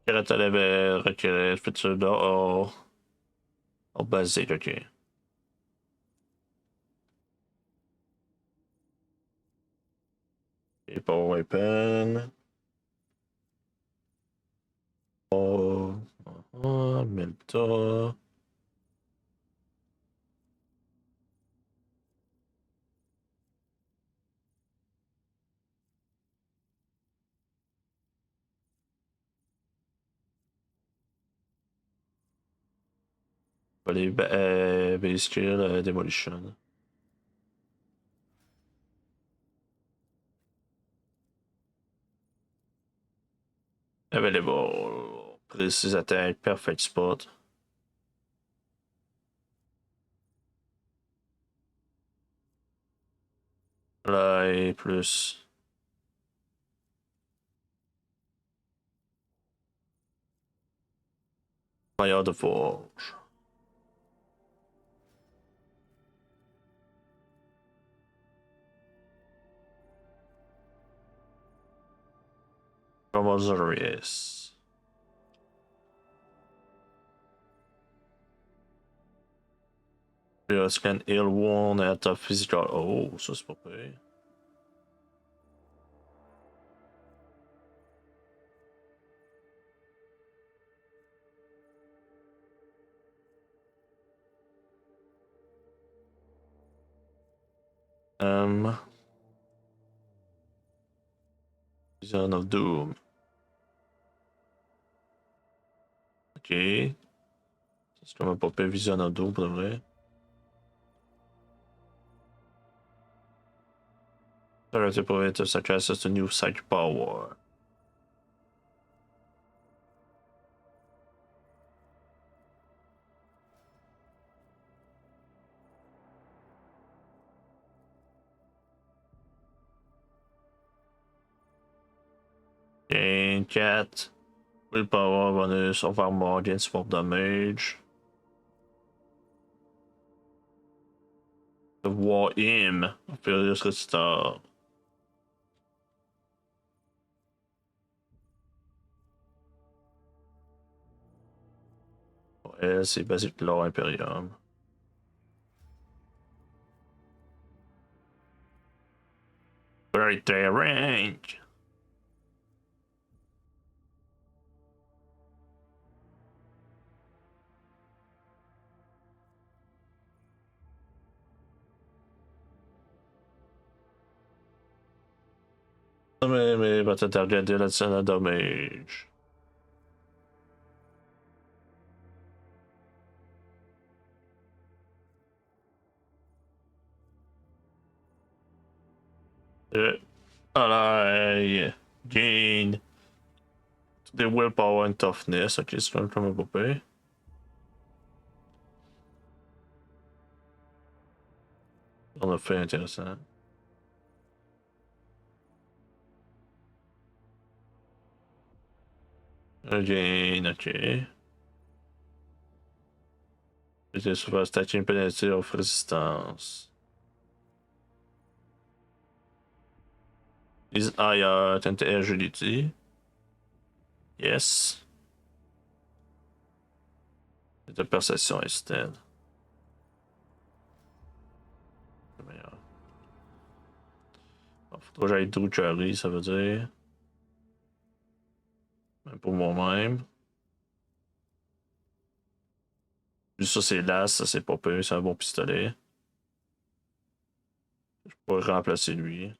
Caractère avait requéré futur hors basique, ok. Et power weapon. Oh. Melta. Les base skill demolition. Available. Precise attack, perfect spot. Là et plus. Fire de forge. Commissaries. You can heal wound at a physical. Oh, ça c'est pas pire. Vision of Doom. Ok. C'est quand même pas pire Vision of Doom pour de vrai. Therapy provides such access to new psychic power. Gain cat. Willpower bonus of armor against 4 damage. The War Hymn. Furious Restore. Ouais, c'est basique l'or Imperium. Very range. Mais va te targeter l'additional damage. Alright, gain. Des willpower and toughness. Ok, c'est quand même pas pire. On a fait intéressant. Gain, ok. C'était souvent statue penalty of resistance. Is higher than the agility. Yes. C'est de perception instead. Meilleur. Faudra que j'aille Druchari, ça veut dire. Même pour moi-même. Juste ça, c'est l'as, ça c'est pas peu, c'est un bon pistolet. Je pourrais remplacer lui.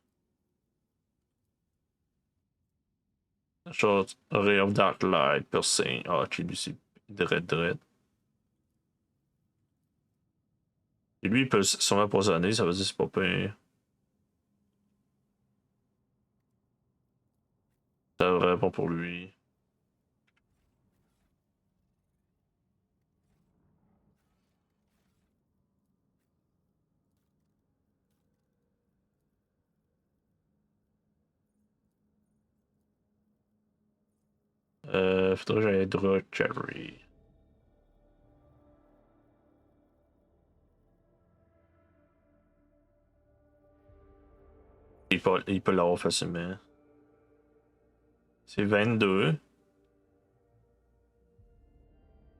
Short Ray of Dark Light, Piercing. Ah, ok, lui c'est dread. Et lui, il peut sûrement poisonner, ça veut dire que c'est pas peu. Ça devrait bon pour lui. Faudrait que j'aille Druchari. Il peut l'avoir facilement. C'est 22.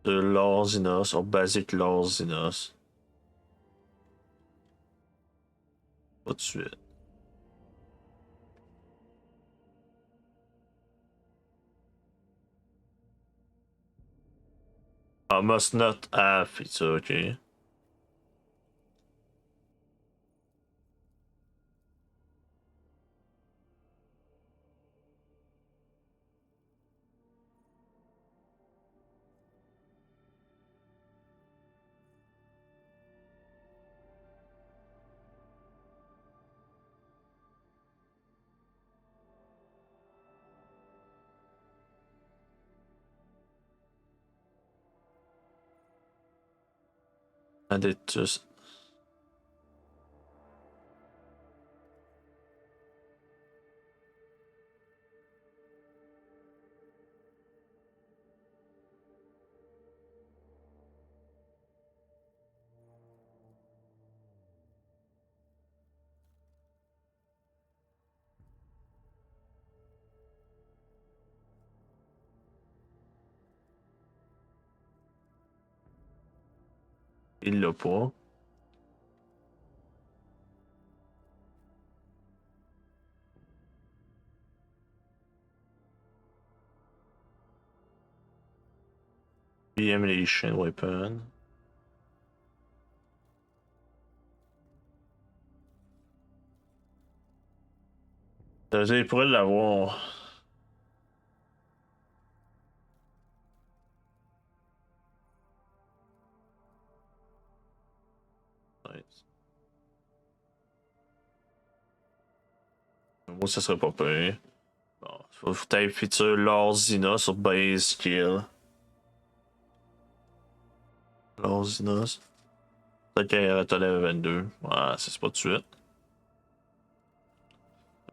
De l'Orzinos, ou basique l'Orzinos. Pas de suite. I must not have, it's okay. Adeptus. Il l'a pas. Elimination weapon. Il pourrait l'avoir. Nice. Moi, ça serait pas pire. Bon, faut taper feature Lorzina sur base skill. Lorzina. Peut-être qu'elle est à level 22. Ouais, c'est pas de suite.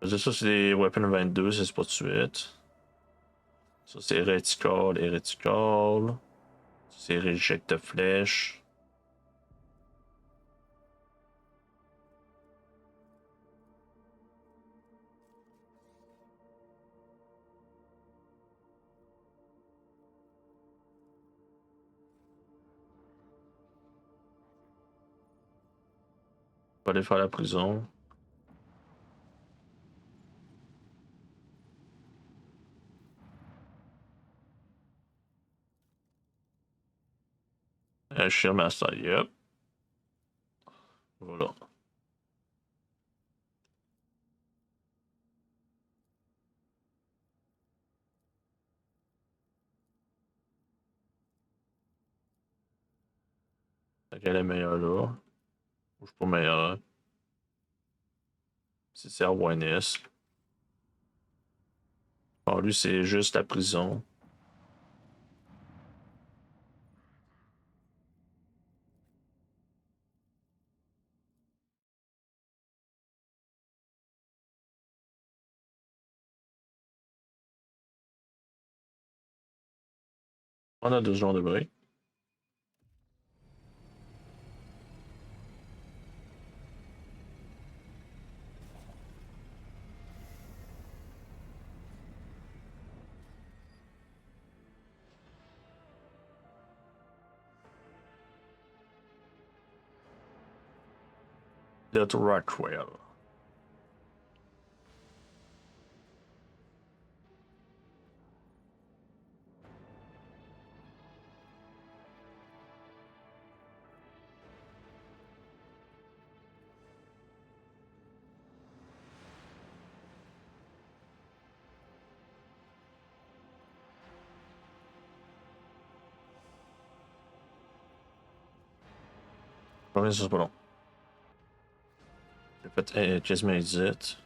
Ça, c'est des weapons 22, c'est pas de suite. Ça, c'est Heretical, Heretical. C'est Reject Flèche. On va aller faire la prison. Sheer Master, yep. Voilà. Quelle est meilleure là? Ou je suis pas meilleur. C'est awareness. Bon, lui, c'est juste la prison. On a 2 jours de break. Death Rockwell. Combien ça, c'est pas long. J'ai fait quasiment exit.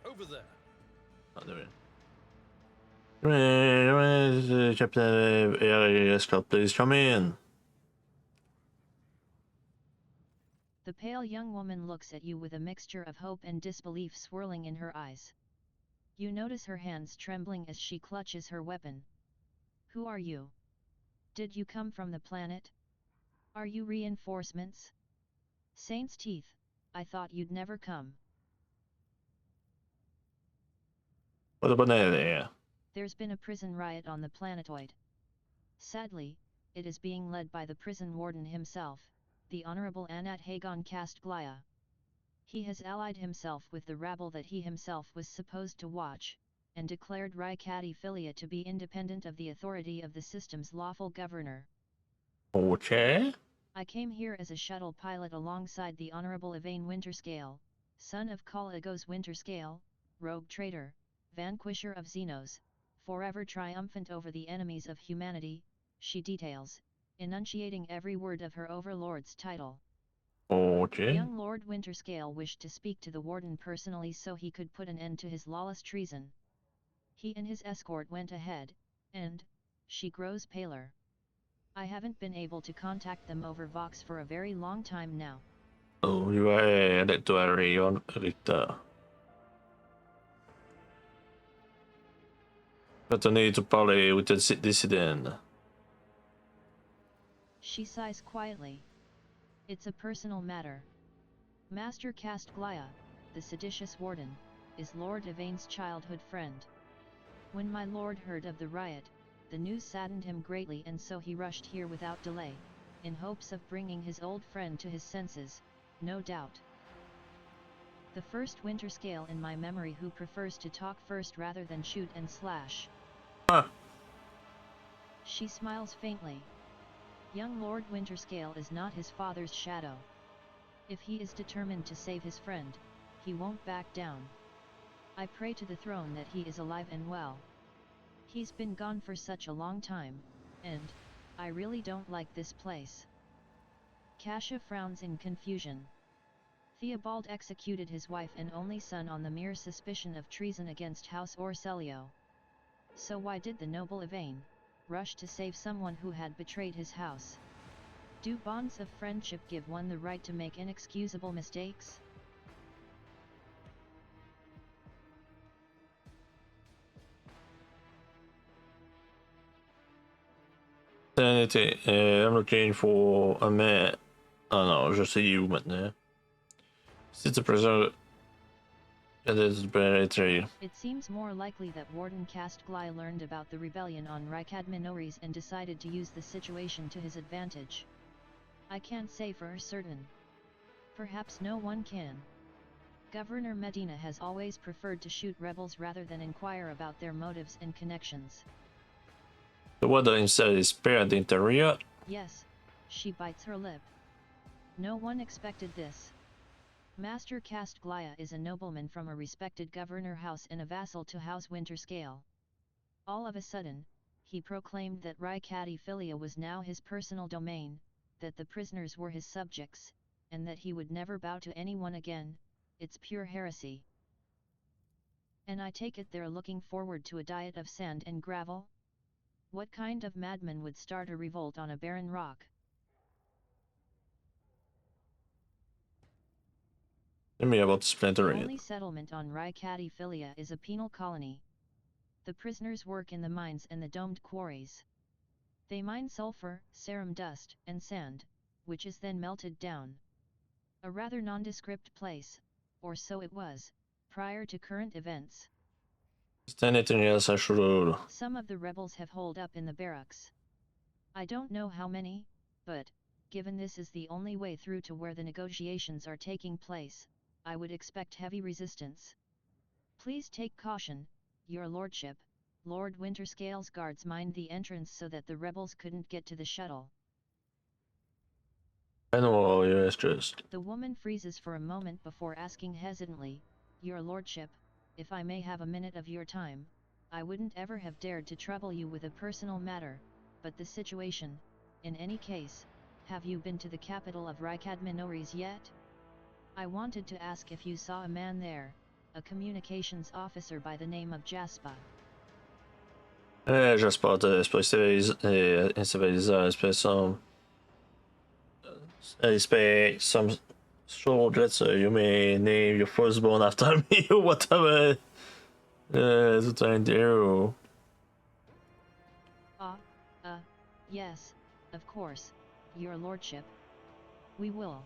Over there. Ah, de vrai. Captain Escort, please come in. The pale young woman looks at you with a mixture of hope and disbelief swirling in her eyes. You notice her hands trembling as she clutches her weapon. Who are you? Did you come from the planet? Are you reinforcements? Saint's teeth, I thought you'd never come. What about there? There's been a prison riot on the planetoid. Sadly, it is being led by the prison warden himself, the Honorable Anat Hagon Castglaya. He has allied himself with the rabble that he himself was supposed to watch, and declared Rykati Philia to be independent of the authority of the system's lawful governor. Okay. I came here as a shuttle pilot alongside the Honorable Yvain Winterscale, son of Kal Egos Winterscale, rogue traitor, vanquisher of Xenos, forever triumphant over the enemies of humanity, she details, enunciating every word of her overlord's title. Okay. Young Lord Winterscale wished to speak to the warden personally so he could put an end to his lawless treason. He and his escort went ahead, and, she grows paler. I haven't been able to contact them over Vox for a very long time now. Oh, you är rätt att Arion rikta. But I need to parler with the dissident. She sighs quietly. It's a personal matter. Master Castglaya, the seditious warden, is Lord Yvain's childhood friend. When my lord heard of the riot, The news saddened him greatly, and so he rushed here without delay, in hopes of bringing his old friend to his senses, no doubt. The first winter scale in my memory who prefers to talk first rather than shoot and slash. Huh. She smiles faintly. Young Lord Winterscale is not his father's shadow. If he is determined to save his friend, he won't back down. I pray to the throne that he is alive and well. He's been gone for such a long time, and I really don't like this place. Kasia frowns in confusion. Theobald executed his wife and only son on the mere suspicion of treason against House Orselio. So why did the noble Yvain rush to save someone who had betrayed his house? Do bonds of friendship give one the right to make inexcusable mistakes? Sanity. I'm looking for a man. Ah non, je sais il est où maintenant. C'est the prisoner. It seems more likely that Warden Castglai learned about the rebellion on Rykad Minories and decided to use the situation to his advantage. I can't say for certain. Perhaps no one can. Governor Medina has always preferred to shoot rebels rather than inquire about their motives and connections. The weather inside is spared the interior. Yes, she bites her lip. No one expected this. Master Castglaya is a nobleman from a respected governor house and a vassal to House Winterscale. All of a sudden, he proclaimed that Rykadi Filia was now his personal domain, that the prisoners were his subjects, and that he would never bow to anyone again. It's pure heresy. And I take it they're looking forward to a diet of sand and gravel? What kind of madman would start a revolt on a barren rock? Tell me about The splintering. only settlement on Rykadi Filia is a penal colony. The prisoners work in the mines and the domed quarries. They mine sulfur, serum dust, and sand, which is then melted down. A rather nondescript place, or so it was, prior to current events. Some of the rebels have holed up in the barracks. I don't know how many, but, given this is the only way through to where the negotiations are taking place, I would expect heavy resistance. Please take caution, your lordship. Lord Winterscale's guards mined the entrance so that the rebels couldn't get to the shuttle. I know, yes, just. The woman freezes for a moment before asking hesitantly, your lordship, if I may have a minute of your time. I wouldn't ever have dared to trouble you with a personal matter, but the situation, in any case, have you been to the capital of Rykad Minories yet? I wanted to ask if you saw a man there, a communications officer by the name of Jaspa. Jasper, expect some soldiers, you may name your firstborn after me or whatever. That's what I do. Yes, of course, your lordship. We will.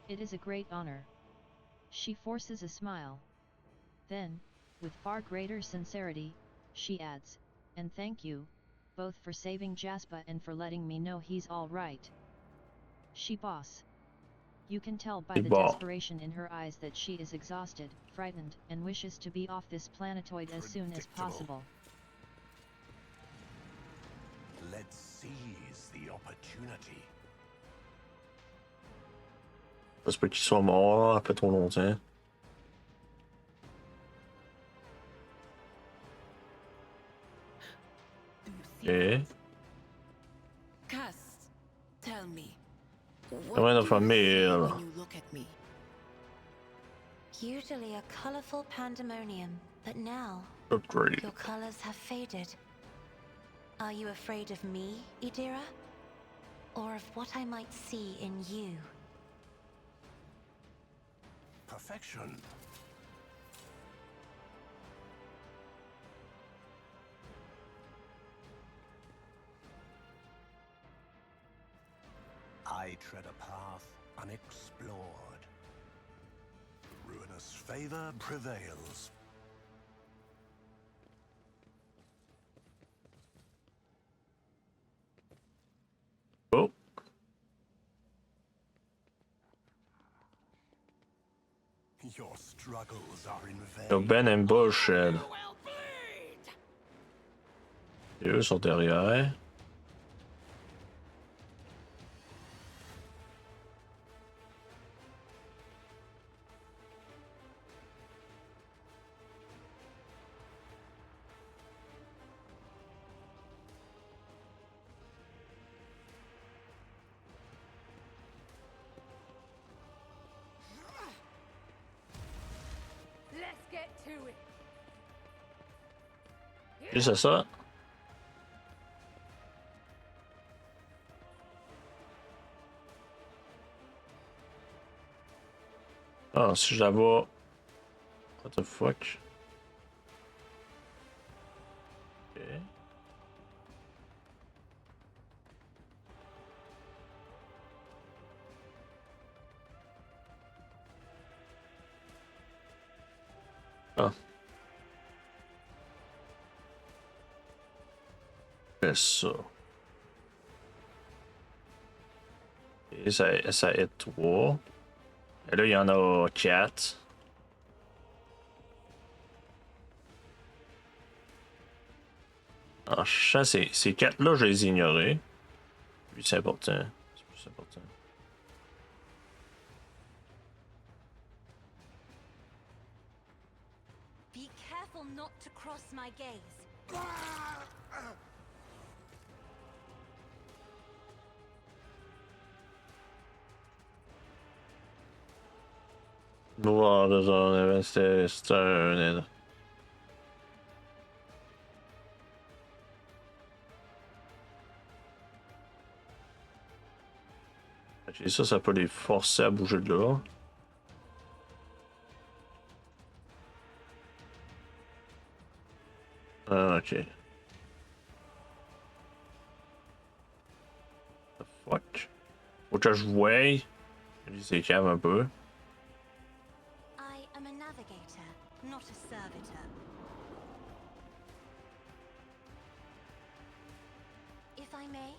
It is a great honor. She forces a smile. Then, with far greater sincerity, she adds, and thank you, both for saving Jaspa and for letting me know he's all right. She boss. You can tell by the desperation in her eyes that she is exhausted, frightened, and wishes to be off this planetoid as soon as possible. Let's seize the opportunity. Ça peut qu'il soit mort après trop longtemps. Okay. Cass, tell me. What do you see when you look at me? Usually a colorful pandemonium, but now Upgrade. your colors have faded. Are you afraid of me, Idira? Or of what I might see in you? Perfection. I tread a path unexplored. Ruinous favor prevails. Your struggles are in vain. Ils ont ben ambushé. Et eux sont derrière. Let's get to it. Et c'est ça. Ah, si je la vois. What the fuck? Ok. Ah. Fais ça. Et ça est 3. Et là, il y en a 4. Ah, je sais, ces 4-là, je les ai ignorés. Lui, c'est important. C'est plus important. Be careful not to cross my gaze. Noir de zone, c'est un. Ok, ça peut les forcer à bouger de là. Ah, ok. The fuck? Faut que je voie. Lui, c'est calme un peu. I am a navigator, not a servitor. If I may.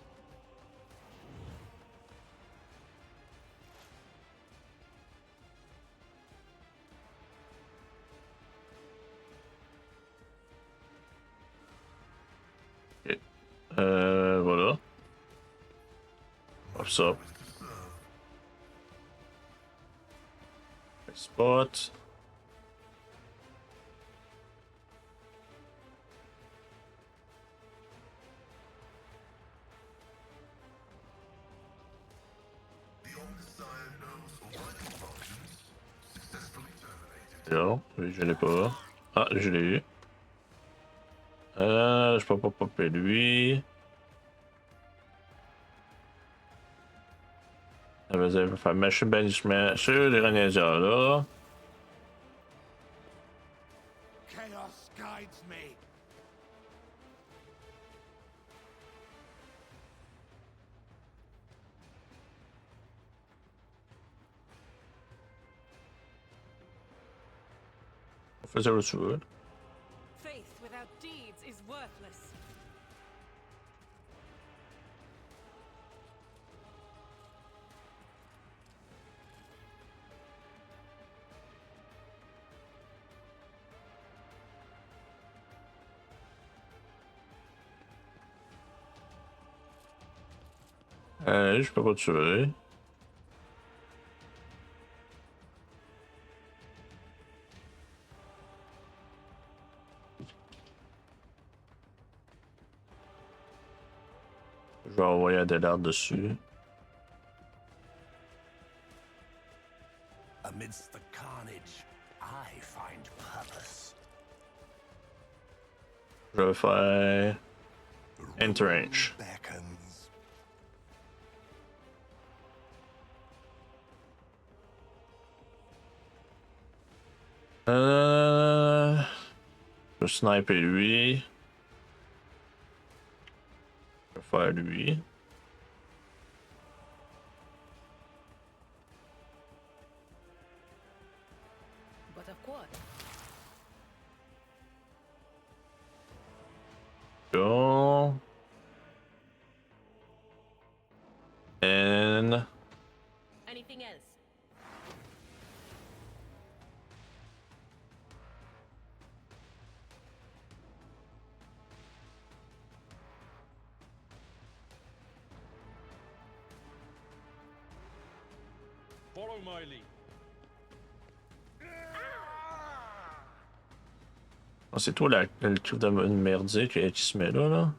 Ok. Voilà. Hop ça. Spot. The Omnissiah knows orbital functions. Successfully terminated. Non, lui, je l'ai pas. Ah, je l'ai eu. Je peux pas popper lui. Ça veut dire, je vais faire machine banishment sur les renégeurs là. Chaos guides me. On faisait le tour. Faith without deeds is worthless. Je peux pas tuer. Je vais envoyer un délire dessus. Amidst the carnage, I find purpose. Je vais faire The Enter ruin range. beckons. Je vais sniper lui. Je vais faire lui. But of what? Go. And Anything else? Follow my lead. Oh, c'est toi le truc de merdier qui se met là, là.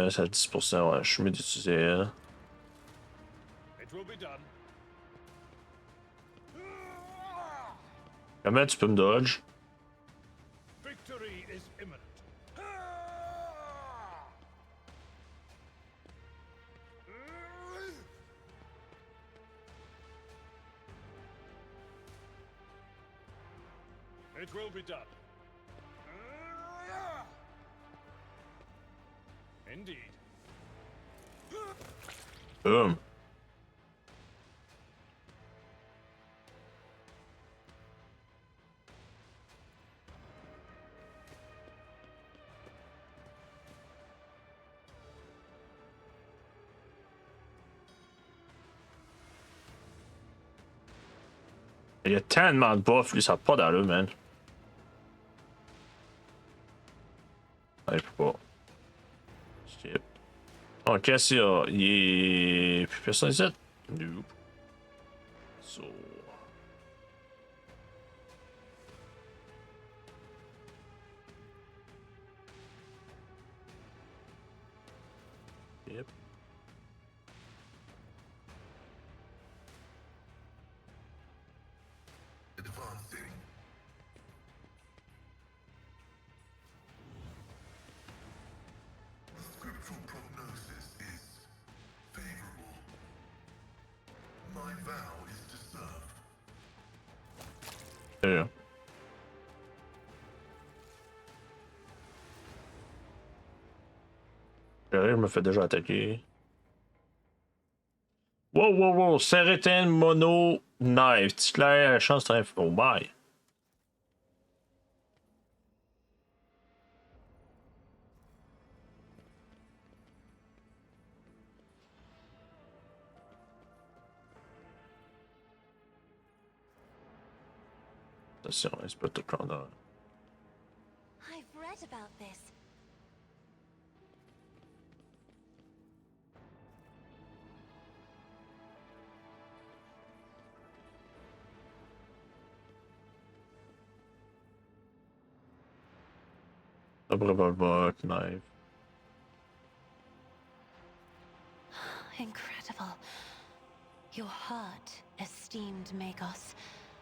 C'est à 10%, ouais, je suis mieux d'utiliser elle. It will be done. Comment tu peux me dodge? Victory is imminent. It will be done. Indeed. Boom. Il y a tellement de buffs, lui, ça n'a pas d'allure, man. Ouais, il peut pas. Skip. Oh, qu'est-ce qu'il y a? Il est... Plus personne ici? Nope. So... Yep. Advancing. The scriptural prognosis is favorable. My vow is to serve. Yeah. Je me fais déjà attaquer. Wow, wow, wow! Serretin mono knife. Titulaire, la chance de... Oh, bye! Attention, il peut te prendre. I've read about this. Revolver, knife. Incredible. Your heart, esteemed Magos,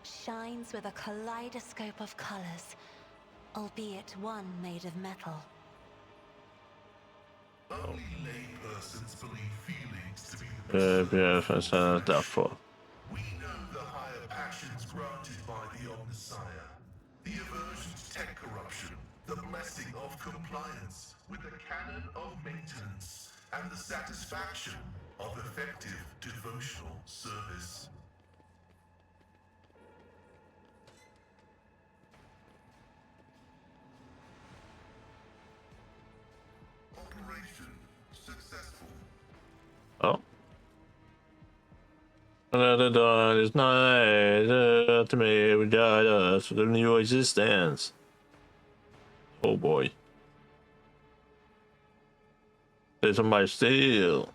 shines with a kaleidoscope of colors, albeit one made of metal. Only laypersons believe feelings to be the Bien, ça d'affaire. We know the higher passions granted by the Omnissiah, the aversion to tech corruption, the blessing of compliance with the canon of maintenance, and the satisfaction of effective devotional service. Operation successful. Oh. It's nice to me. We got us with a new existence. Oh boy. There's my steel.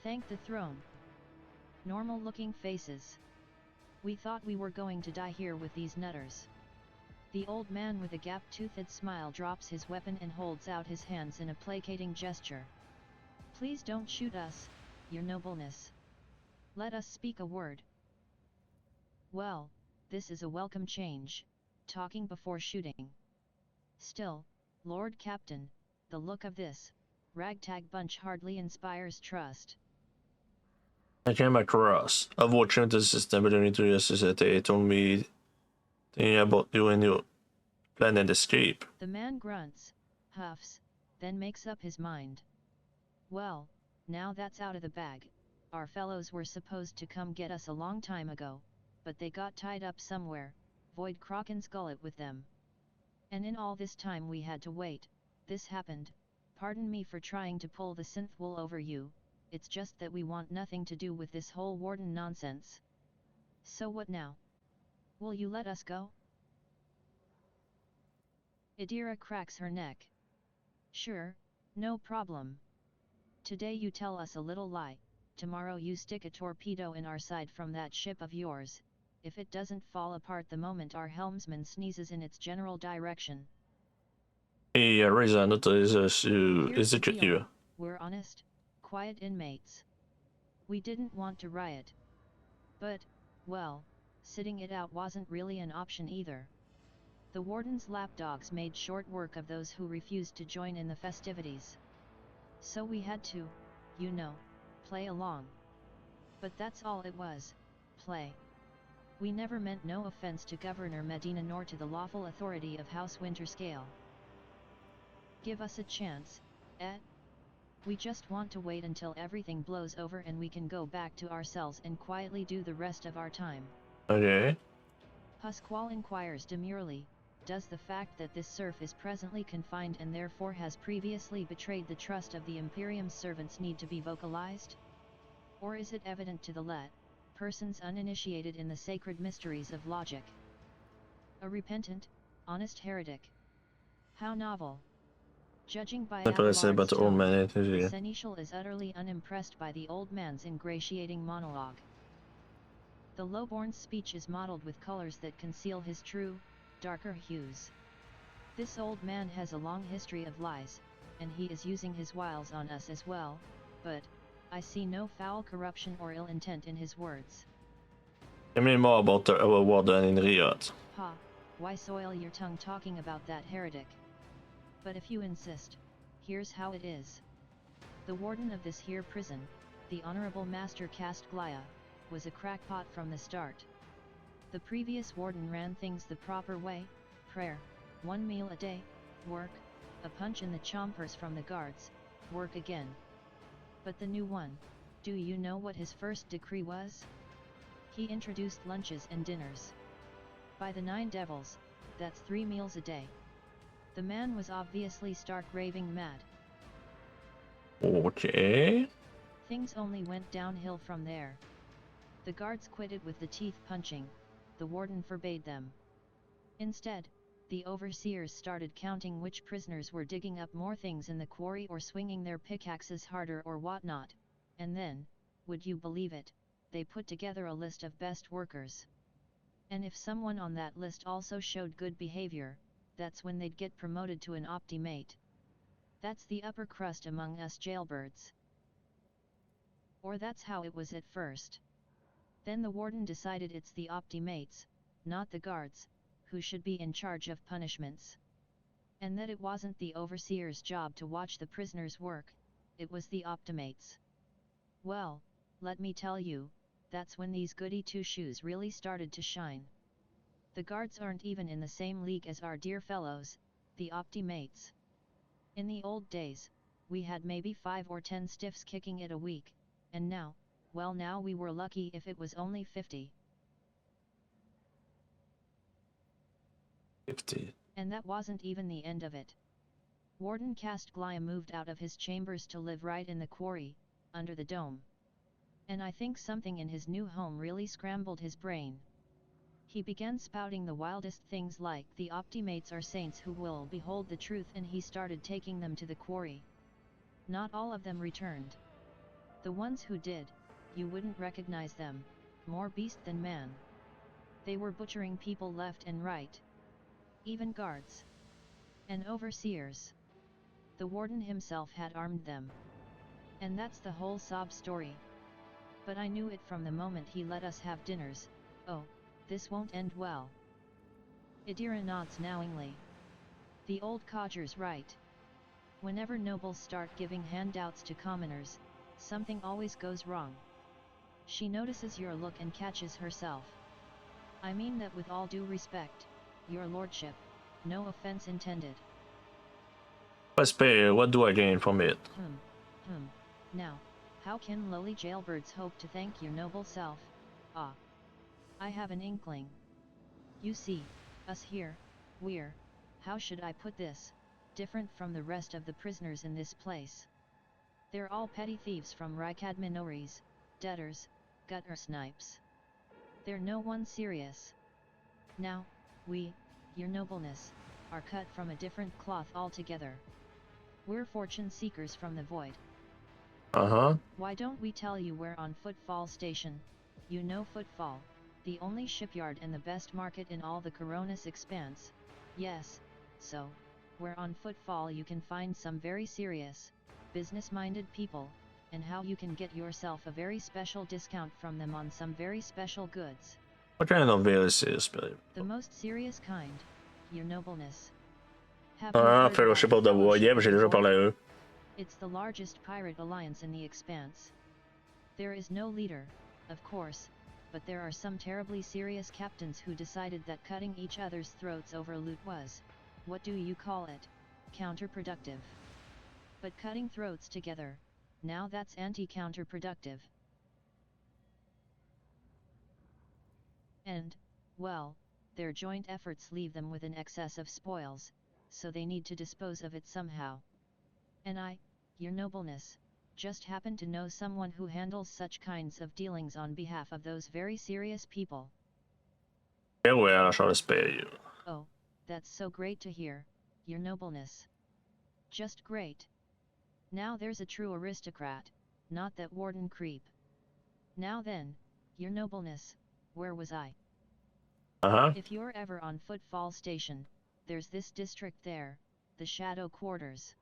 Thank the throne. Normal looking faces. We thought we were going to die here with these nutters. The old man with a gap-toothed smile drops his weapon and holds out his hands in a placating gesture. Please don't shoot us, your nobleness. Let us speak a word. Well, this is a welcome change, talking before shooting. Still, Lord Captain, the look of this ragtag bunch hardly inspires trust. I came across. I've watched the system between two society. It told me thing about you and your plan and escape. The man grunts, huffs, then makes up his mind. Well, now that's out of the bag. Our fellows were supposed to come get us a long time ago, but they got tied up somewhere. Void Kraken's gullet with them. And in all this time we had to wait. This happened. Pardon me for trying to pull the synth wool over you, it's just that we want nothing to do with this whole warden nonsense. So what now? Will you let us go? Idira cracks her neck. Sure, no problem. Today you tell us a little lie, tomorrow you stick a torpedo in our side from that ship of yours, if it doesn't fall apart the moment our helmsman sneezes in its general direction. Reza, dat is Here's the het deal, we're honest, quiet inmates. We didn't want to riot. But, well, sitting it out wasn't really an option either. The warden's lapdogs made short work of those who refused to join in the festivities. So we had to, you know, play along. But that's all it was, play. We never meant no offense to Governor Medina nor to the lawful authority of House Winterscale. Give us a chance, eh? We just want to wait until everything blows over and we can go back to our cells and quietly do the rest of our time. Okay. Pasquale inquires demurely, does the fact that this serf is presently confined and therefore has previously betrayed the trust of the Imperium's servants need to be vocalized? Or is it evident to the persons uninitiated in the sacred mysteries of logic? A repentant, honest heretic. How novel. Judging by That's what I said about Abelard's the old tone, man. the seneschal is utterly unimpressed by the old man's ingratiating monologue. The lowborn's speech is mottled with colors that conceal his true, darker hues. This old man has a long history of lies, and he is using his wiles on us as well, but I see no foul corruption or ill intent in his words. Tell me more about the warden in Riyadh. Ha, why soil your tongue talking about that heretic? But if you insist, here's how it is. The warden of this here prison, the Honorable Master Castglaya, was a crackpot from the start. The previous warden ran things the proper way, prayer, 1 meal a day, work, a punch in the chompers from the guards, work again. But the new one, do you know what his first decree was? He introduced lunches and dinners. By the 9 devils, that's 3 meals a day. The man was obviously stark raving mad. Okay. Things only went downhill from there. The guards quitted with the teeth punching, the warden forbade them. Instead, the overseers started counting which prisoners were digging up more things in the quarry or swinging their pickaxes harder or whatnot, and then, would you believe it, they put together a list of best workers. And if someone on that list also showed good behavior, that's when they'd get promoted to an optimate. That's the upper crust among us jailbirds. Or that's how it was at first. Then the warden decided it's the optimates, not the guards, who should be in charge of punishments. And that it wasn't the overseer's job to watch the prisoners work, it was the optimates. Well, let me tell you, that's when these goody two-shoes really started to shine. The guards aren't even in the same league as our dear fellows, the optimates. In the old days, we had maybe 5 or 10 stiffs kicking it a week, and now, well now we were lucky if it was only 50. 50. And that wasn't even the end of it. Warden Castglaya moved out of his chambers to live right in the quarry, under the dome. And I think something in his new home really scrambled his brain. He began spouting the wildest things like the optimates are saints who will behold the truth, and he started taking them to the quarry. Not all of them returned. The ones who did, you wouldn't recognize them, more beast than man. They were butchering people left and right. Even guards. And overseers. The warden himself had armed them. And that's the whole sob story. But I knew it from the moment he let us have dinners. Oh, this won't end well. Idira nods knowingly. The old codger's right. Whenever nobles start giving handouts to commoners, something always goes wrong. She notices your look and catches herself. I mean that with all due respect, your lordship, no offense intended. Let's pay. What do I gain from it? Now, how can lowly jailbirds hope to thank your noble self? Ah. I have an inkling. You see, us here, we're, how should I put this, different from the rest of the prisoners in this place. They're all petty thieves from Rykad Minories, debtors, gutter snipes. They're no one serious. Now, we, your nobleness, are cut from a different cloth altogether. We're fortune seekers from the void. Uh-huh. Why don't we tell you we're on Footfall Station? You know Footfall, the only shipyard and the best market in all the Coronis expanse. Yes, so, where on Footfall you can find some very serious, business-minded people, and how you can get yourself a very special discount from them on some very special goods. What kind of very serious people? The most serious kind, your nobleness. Have Ah, you heard about Fellowship the of the Void. Fellowship Yeah, of j'ai the déjà Void? parlé à eux. It's the largest pirate alliance in the expanse. There is no leader, of course, but there are some terribly serious captains who decided that cutting each other's throats over loot was, what do you call it, counterproductive. But cutting throats together, now that's anti-counterproductive. And, well, their joint efforts leave them with an excess of spoils, so they need to dispose of it somehow. And I, your nobleness, just happen to know someone who handles such kinds of dealings on behalf of those very serious people. Ouais, alors je l'espère. Oh, that's so great to hear, your nobleness. Just great. Now there's a true aristocrat, not that warden creep. Now then, your nobleness, where was I? Uh-huh. If you're ever on Footfall Station, there's this district there, the Shadow Quarters.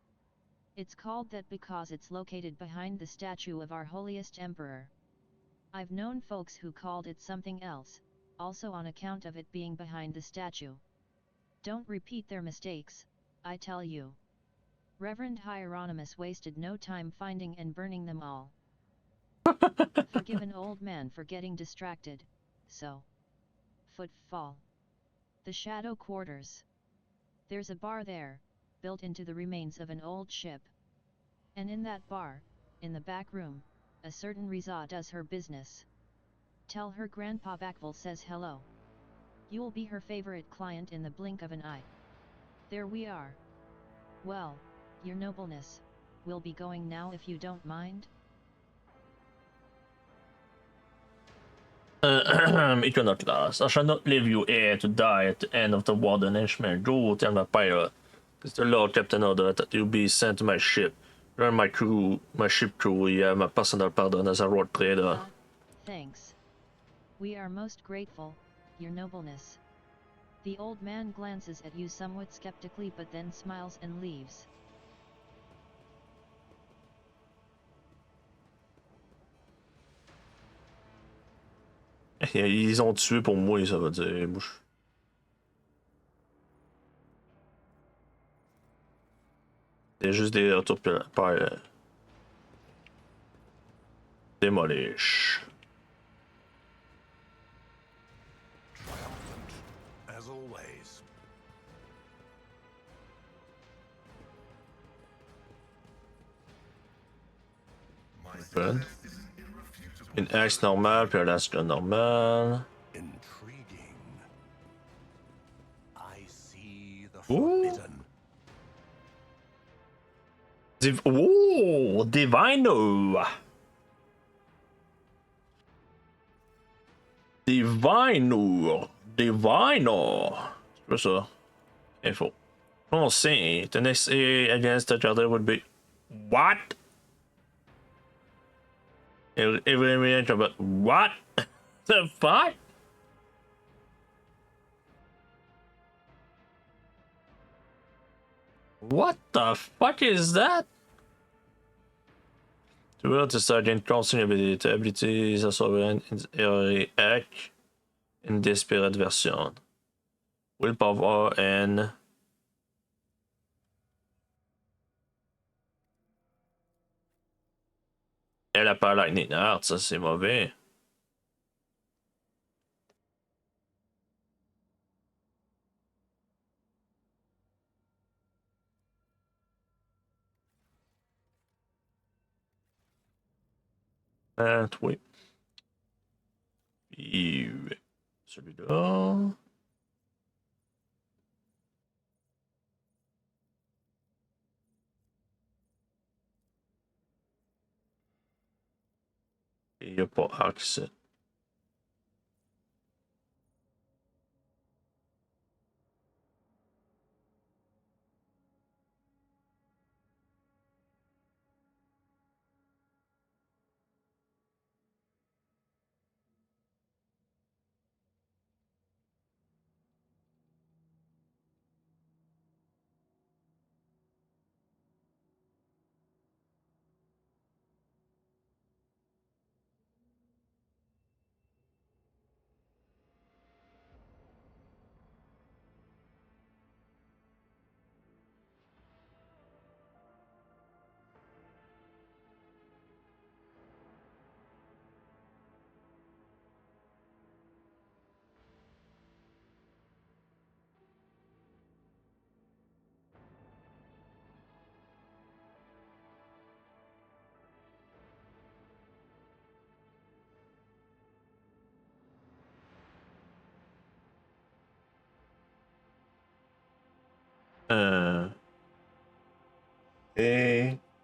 It's called that because it's located behind the statue of our holiest emperor. I've known folks who called it something else, also on account of it being behind the statue. Don't repeat their mistakes, I tell you. Reverend Hieronymus wasted no time finding and burning them all. Forgive an old man for getting distracted, so. Footfall. The Shadow Quarters. There's a bar there, built into the remains of an old ship. And in that bar, in the back room, a certain Riza does her business. Tell her Grandpa Backville says hello. You'll be her favorite client in the blink of an eye. There we are. Well, your nobleness, we'll be going now if you don't mind. It will not last. I shall not leave you here to die at the end of the Warden Henchman. Go tell my pirate. It's the Lord Captain ordered that you be sent to my ship. Learn my crew, my ship crew, yeah, my personal pardon as a road trader. Thanks. We are most grateful, your nobleness. The old man glances at you somewhat skeptically but then smiles and leaves. Ils ont tué pour moi, ça veut dire. C'est juste des retours par démolish. Triumphant, as always. My Good. success is an irrefutable Une axe normale, puis un lance gun normal. Intriguing. I see the Ooh. forbidden. Oh, Divino! Divino! C'est pas ça. Info. Foncé. The next against the other would be. What? Every minute about. What? The fuck? What the fuck is that? To will the sergeant crossing abilities are sovereign in hack in desperate version. Willpower and elle a pas lightning heart, ça c'est mauvais. Oui. Et celui-là. n'y a pas arc ici.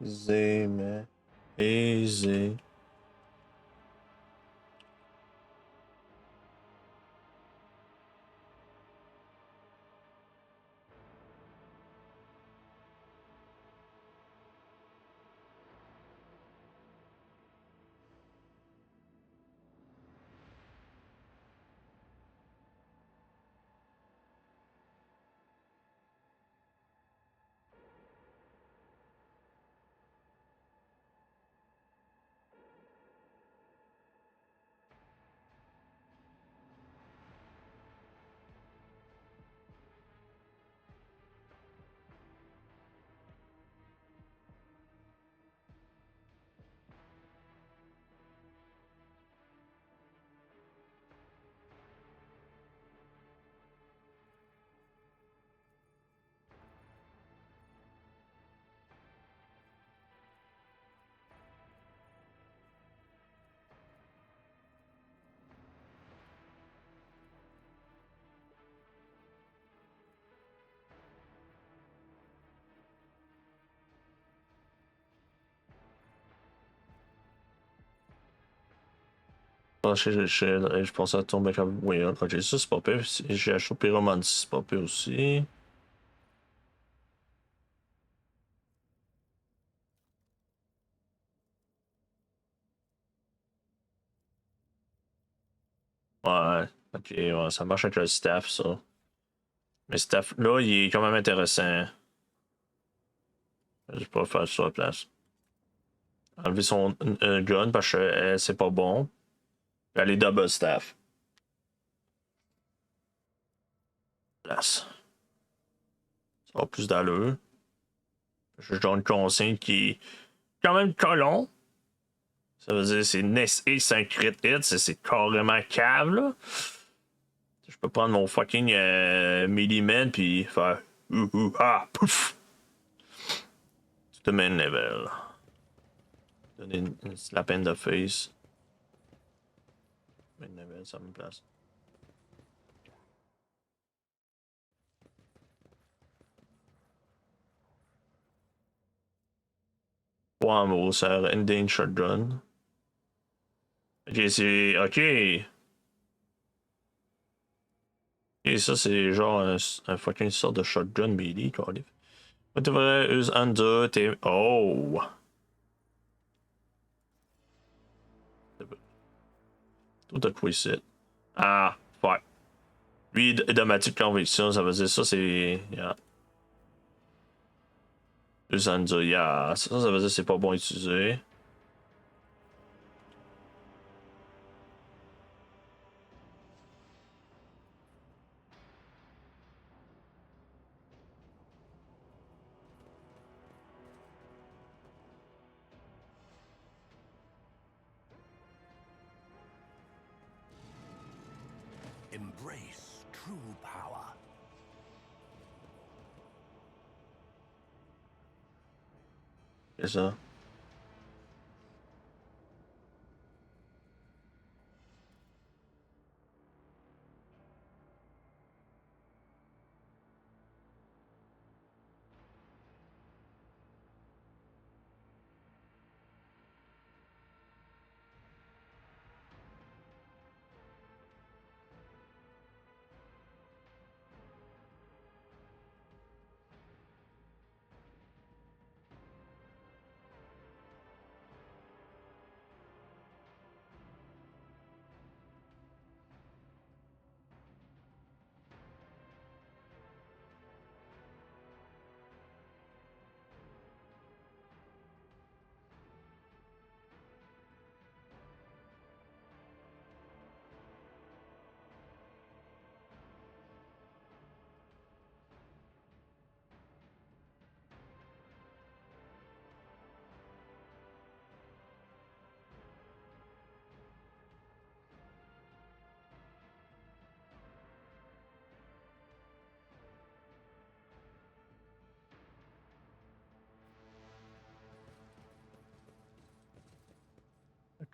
Aisément. Aisé. Je pensais à tomber comme. Oui, ok, ça c'est pas pire. J'ai acheté Pyromancie, c'est pas pire aussi. Ouais, ok, ouais, ça marche avec le staff, ça. Mais staff, là, il est quand même intéressant. Je vais pas faire ça à la place. Enlever son gun parce que c'est pas bon. Elle est double staff. Place. Ça a plus d'allure. Je donne une consigne qui est quand même colon. Ça veut dire c'est NES et 5 crit hit, c'est carrément cave là. Je peux prendre mon fucking milliman puis faire ah pouf. Tout le main level. Donner la peine de face. Main level, ça me place. Wow, mais ça ending shotgun. Ok, c'est. Ok. Et ça, c'est genre un fucking sorte de shotgun melee, quoi. Tu devrais use under tes. Oh! Tout de quoi ici? Ah, fuck. Lui, automatique conviction, ça veut dire ça, c'est. Yeah. Use under, yeah. Ça veut dire c'est pas bon à utiliser. Embrace true power. C'est ça.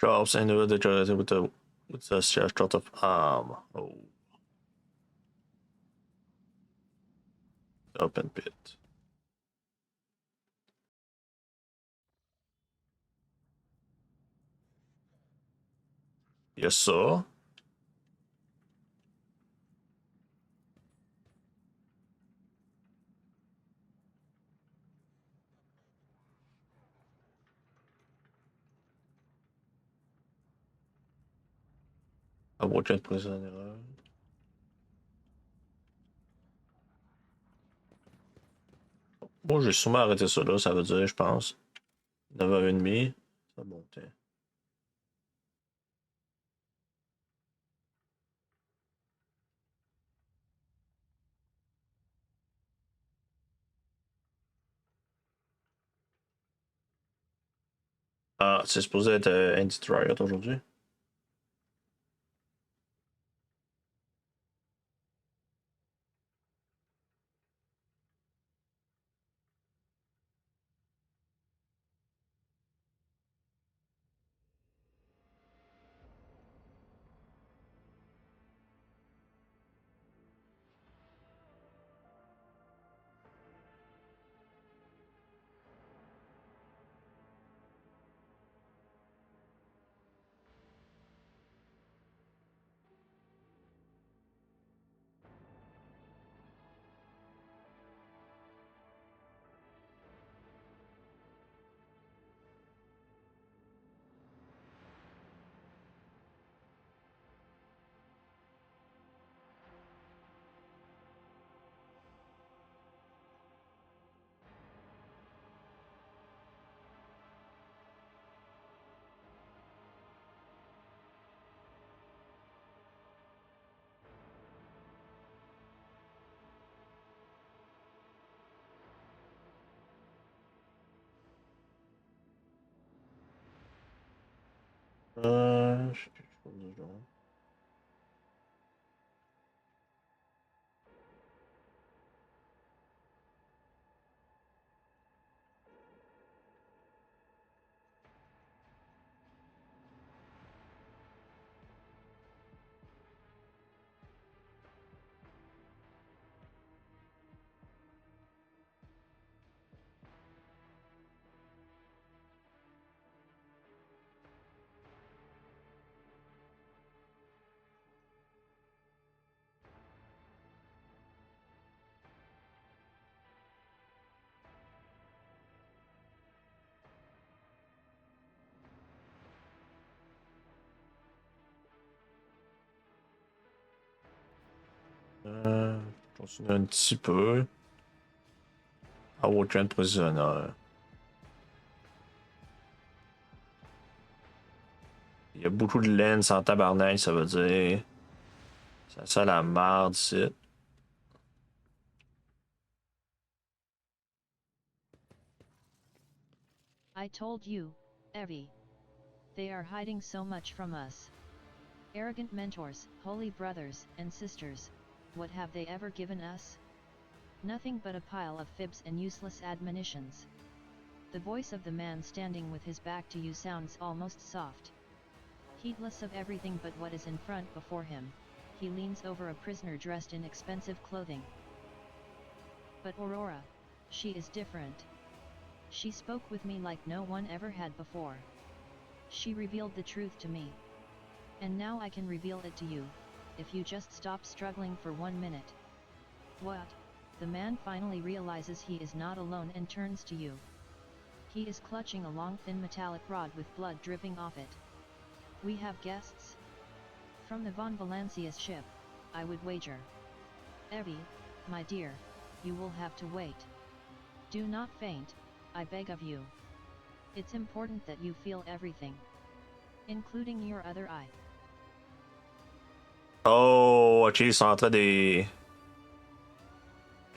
Drops into decorated with the shot of arm. Oh. Open pit. Yes, sir. Avocat de prisonnier. Bon, j'ai sûrement arrêté ça là, ça veut dire, je pense. 9h30. Ça bon temps. Ah, c'est supposé être Andy Riot aujourd'hui. Je sais quelque chose de genre. Continue un petit peu. Avocat de prisonnier. Il y a beaucoup de laine sans tabarnak, ça veut dire. Ça sent la marde ici. I told you, Evie. They are hiding so much from us. Arrogant mentors, holy brothers and sisters, what have they ever given us? Nothing but a pile of fibs and useless admonitions. The voice of the man standing with his back to you sounds almost soft. Heedless of everything but what is in front before him, he leans over a prisoner dressed in expensive clothing. But Aurora, she is different. She spoke with me like no one ever had before. She revealed the truth to me. And now I can reveal it to you, if you just stop struggling for 1 minute. What? The man finally realizes he is not alone and turns to you. He is clutching a long thin metallic rod with blood dripping off it. We have guests? From the Von Valancia's ship, I would wager. Evie, my dear, you will have to wait. Do not faint, I beg of you. It's important that you feel everything. Including your other eye. Oh, ok, ils sont en train de.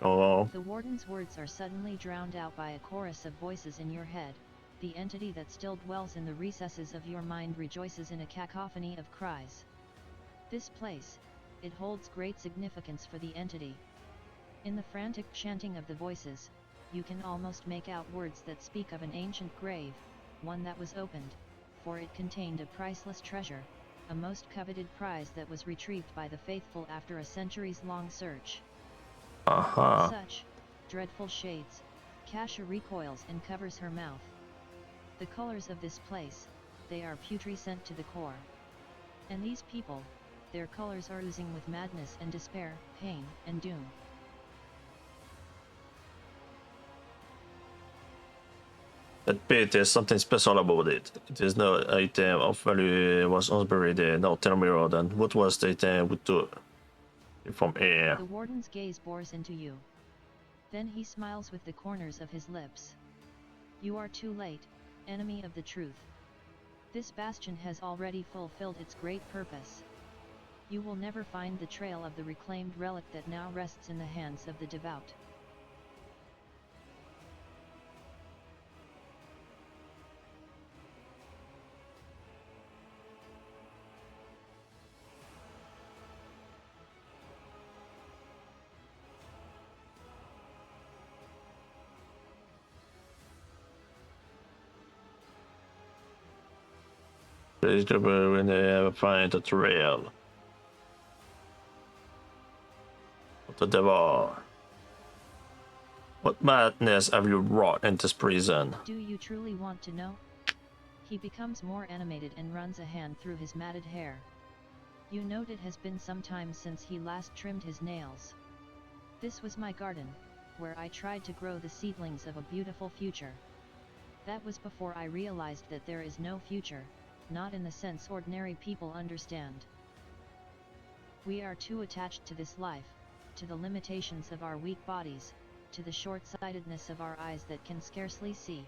Oh. The warden's words are suddenly drowned out by a chorus of voices in your head. The entity that still dwells in the recesses of your mind rejoices in a cacophony of cries. This place, it holds great significance for the entity. In the frantic chanting of the voices, you can almost make out words that speak of an ancient grave, one that was opened, for it contained a priceless treasure, a most coveted prize that was retrieved by the faithful after a centuries-long search. Such dreadful shades, Kasha recoils and covers her mouth. The colors of this place, they are putrescent to the core. And these people, their colors are oozing with madness and despair, pain and doom. That pit is something special about it. It is no item of value was unburied there. Now tell me, Rodan, what was the item we took from here? The warden's gaze bores into you. Then he smiles with the corners of his lips. You are too late, enemy of the truth. This bastion has already fulfilled its great purpose. You will never find the trail of the reclaimed relic that now rests in the hands of the devout. Please do when they ever find the trail. What the devil? What madness have you wrought in this prison? Do you truly want to know? He becomes more animated and runs a hand through his matted hair. You note it has been some time since he last trimmed his nails. This was my garden, where I tried to grow the seedlings of a beautiful future. That was before I realized that there is no future, not in the sense ordinary people understand. We are too attached to this life, to the limitations of our weak bodies, to the short-sightedness of our eyes that can scarcely see.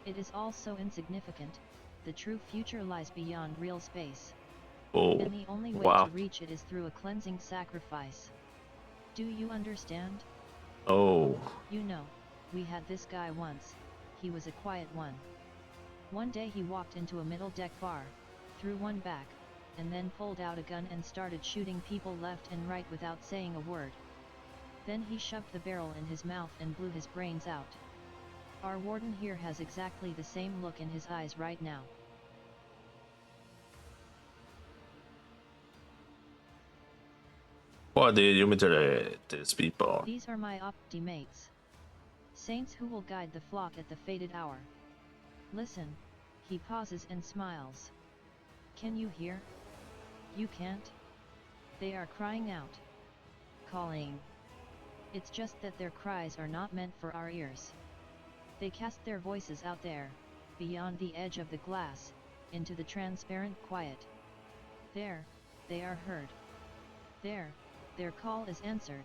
It is all so insignificant. The true future lies beyond real space. Oh, And the only way wow. to reach it is through a cleansing sacrifice. Do you understand? Oh, You know, we had this guy once. He was a quiet one. One day he walked into a middle-deck bar, threw one back, and then pulled out a gun and started shooting people left and right without saying a word. Then he shoved the barrel in his mouth and blew his brains out. Our warden here has exactly the same look in his eyes right now. why did you mutilate these people? These are my optimates. Saints who will guide the flock at the fated hour. Listen, he pauses and smiles. Can you hear? You can't? They are crying out. Calling. It's just that their cries are not meant for our ears. They cast their voices out there, beyond the edge of the glass, into the transparent quiet. There, they are heard. There, their call is answered.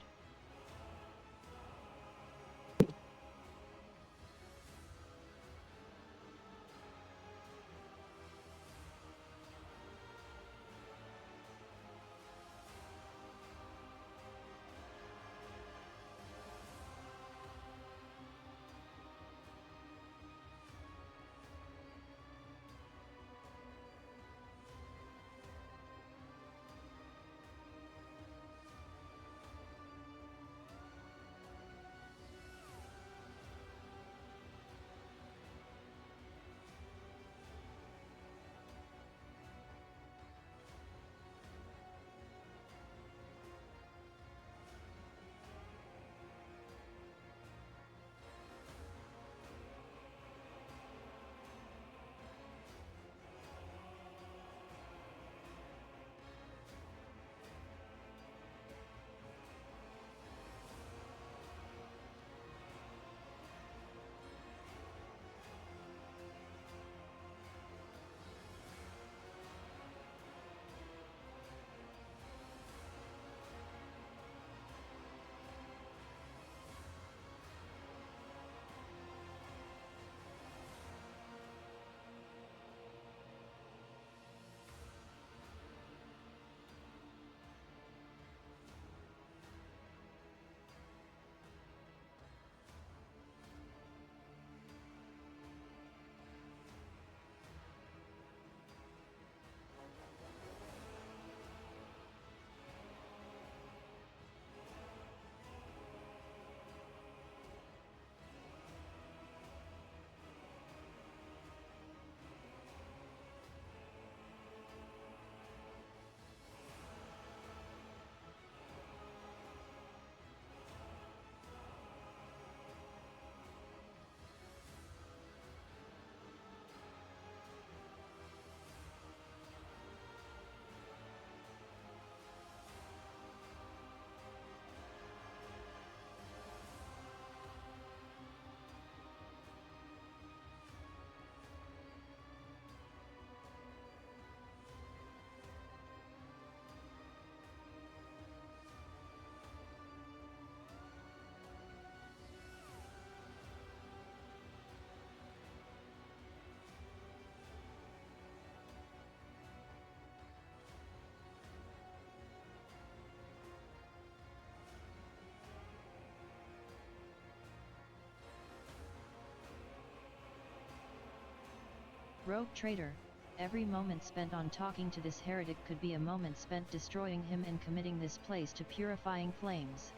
Rogue traitor, every moment spent on talking to this heretic could be a moment spent destroying him and committing this place to purifying flames.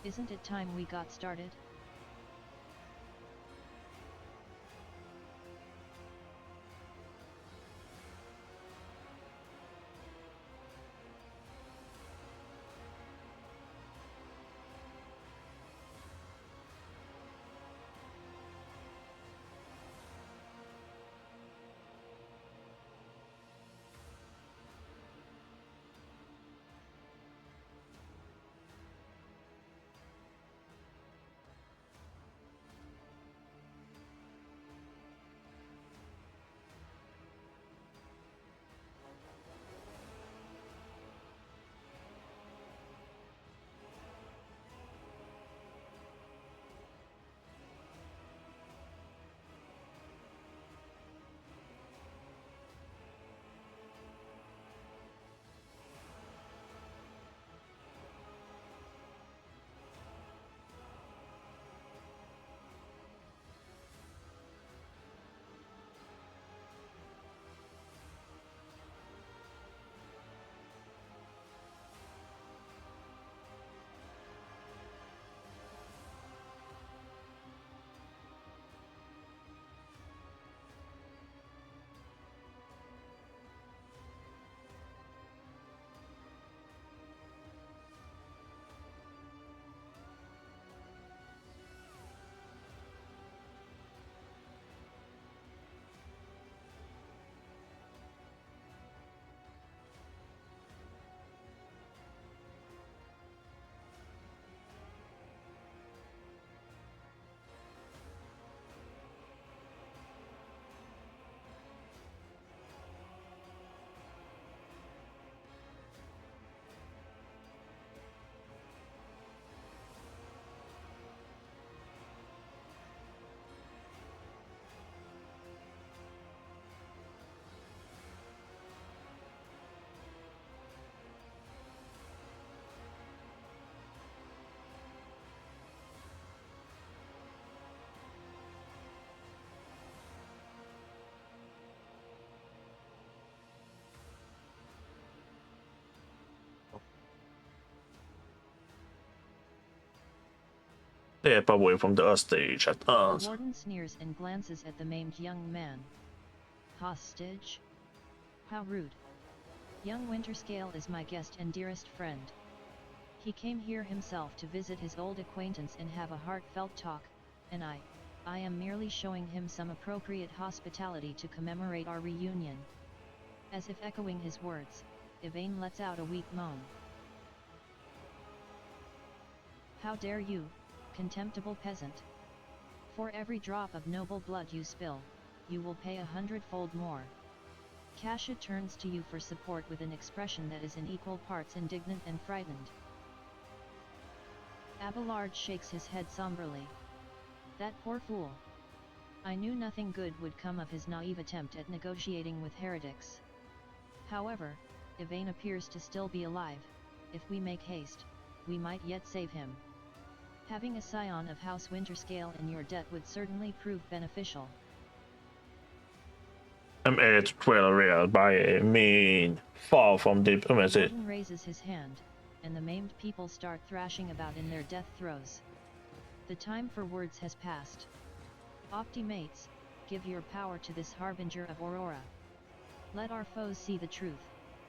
Isn't it time we got started? Step away from the hostage at The us. warden sneers and glances at the maimed young man. Hostage? How rude. Young Winterscale is my guest and dearest friend. He came here himself to visit his old acquaintance and have a heartfelt talk, and I am merely showing him some appropriate hospitality to commemorate our reunion. As if echoing his words, Yvain lets out a weak moan. How dare you, contemptible peasant! For every drop of noble blood you spill, you will pay 100-fold more. Kasha turns to you for support with an expression that is in equal parts indignant and frightened. Abelard shakes his head somberly. That poor fool! I knew nothing good would come of his naive attempt at negotiating with heretics. However, Yvain appears to still be alive. If we make haste, we might yet save him. Having a scion of House Winterscale in your debt would certainly prove beneficial. I'm editorial by mean far from diplomacy. Warden raises his hand, and the maimed people start thrashing about in their death throes. The time for words has passed. Optimates, give your power to this harbinger of Aurora. Let our foes see the truth,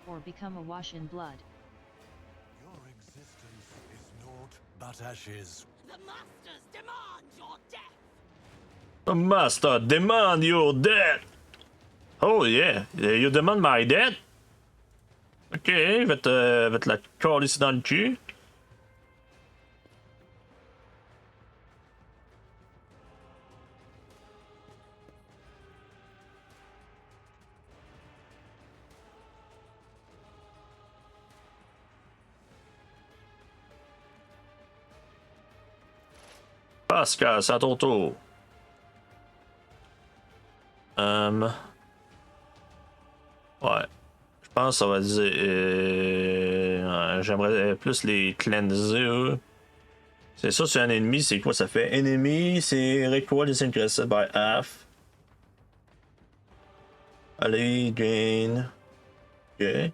or become awash in blood. Your existence is naught but ashes. The Masters demand your death! The master demand your death! Oh yeah, you demand my death? Ok, je vais te la coller ici dans le cul. Pascal, c'est à ton tour. Ouais. Je pense que ça va dire. Ouais, j'aimerais plus les cleanser, eux. C'est ça, c'est un ennemi, c'est quoi ça fait? Ennemi, c'est require is increased by half. Allez, Jane. Ok.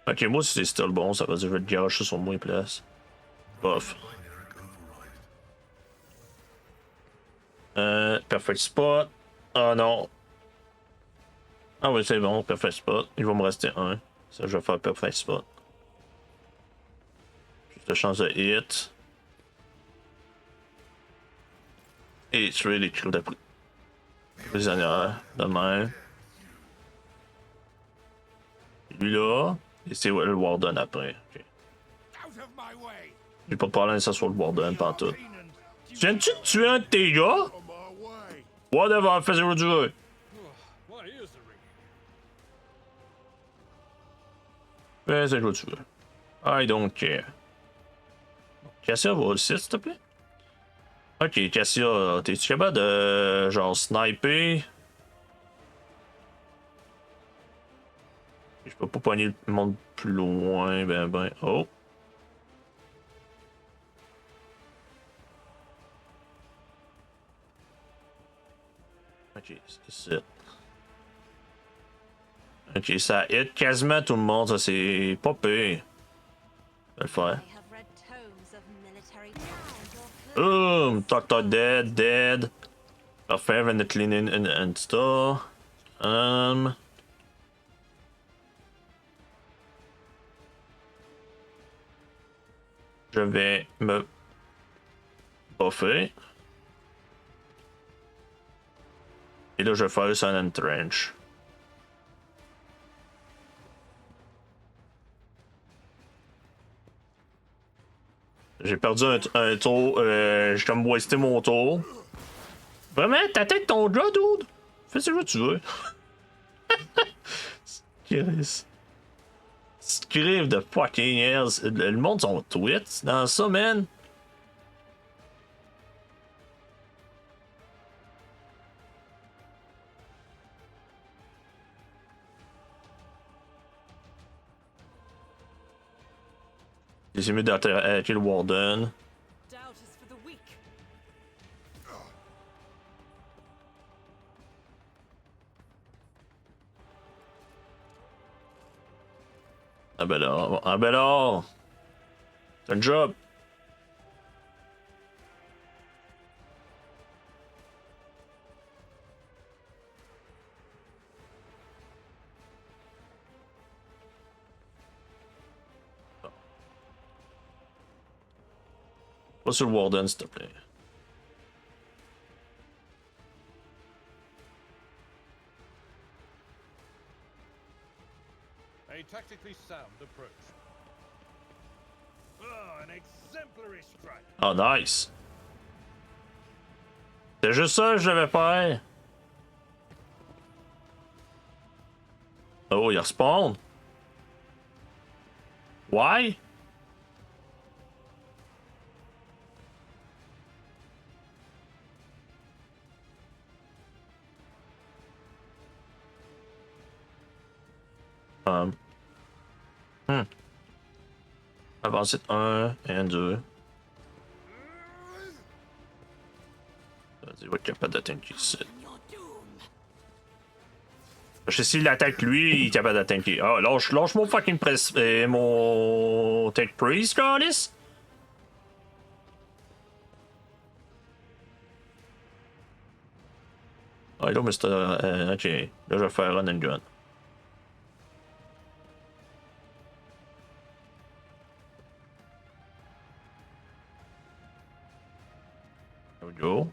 Ok, moi, si c'est still bon, ça veut dire que je vais te garocher sur moins place. Bof. Perfect spot. Ah non. Ah oui, c'est bon, perfect spot. Il va me rester un. Ça, je vais faire perfect spot. Juste de chance de hit. Et tu veux les crews de prisonniers de même. Lui là. Et c'est le Warden après. Ok. J'ai pas de problème que ça soit le Warden, pantoute. Tu viens-tu de tuer un de tes gars? Whatever, fais-le durer. Fais-le durer. I don't care. Cassia va aussi, s'il te plaît? Ok, Cassia, t'es-tu capable de genre sniper? Je peux pas pogner le monde plus loin, ben. Oh! Ok, c'est ça. Ok, ça hit quasiment tout le monde, ça c'est pas pire. Je vais le faire. Doctor dead. Parfait, and the cleaning and store. Je vais me buffer. Et là, je vais faire ça en entrench. J'ai perdu un tour. J'ai comme wasté mon tour. Vraiment, t'attaques ton gars, dude? Fais ce que tu veux. Chris. Scrive de fucking hells. Le monde sont tweets dans ça, man. J'ai mieux d'attaquer le Warden. Doubt is for the weak. Ah ben là. C'est un job. Pas sur le Warden, s'il te plaît. A tactically sound approach. Ah, an exemplary strike. Oh, nice. C'est juste ça que je devais faire. Oh, il respawn. Why? Avancer de 1 et 2. Il va être capable d'atteindre ici. Je sais s'il attaque lui, il est capable d'atteindre. Ah, lâche mon fucking press. Mon tech priest, Carlis. Ah, là, mais c'est. Ok. Là, je vais faire run and gun. There we go.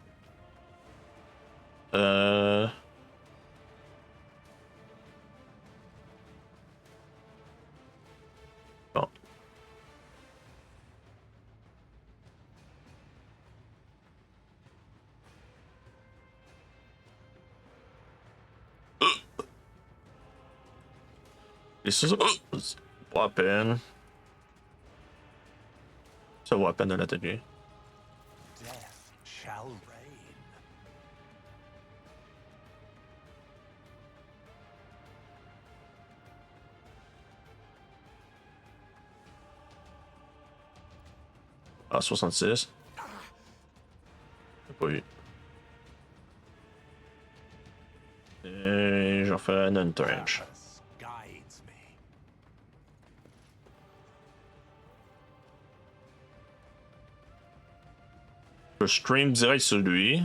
Bon. Et ça, c'est pas à peine. Ça vaut la peine de l'attaquer. Death shall reign. Ah, 66. J'ai pas eu. faire un entrench. Purpose guides me. Je stream direct sur lui.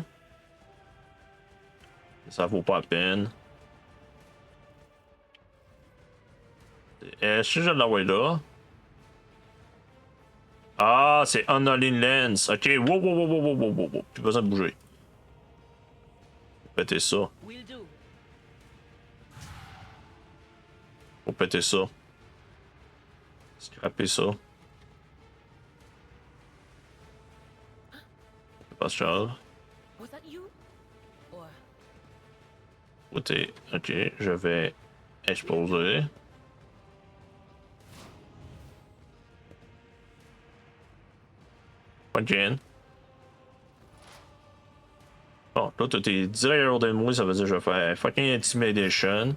Ça vaut pas la peine. Si je l'envoie là. Ah, c'est Unholy Lens. Ok, wow, wow, wow, wow, wow, wow, wow, wow. Plus besoin de bouger. Péter ça. Will do. Faut péter ça. Scraper ça. Pas cher. Was that you? Or Écoutez, ok, je vais exploser. Pas de gêne. Bon, là, toi, t'es direct à de moi, ça veut dire que je vais faire fucking intimidation.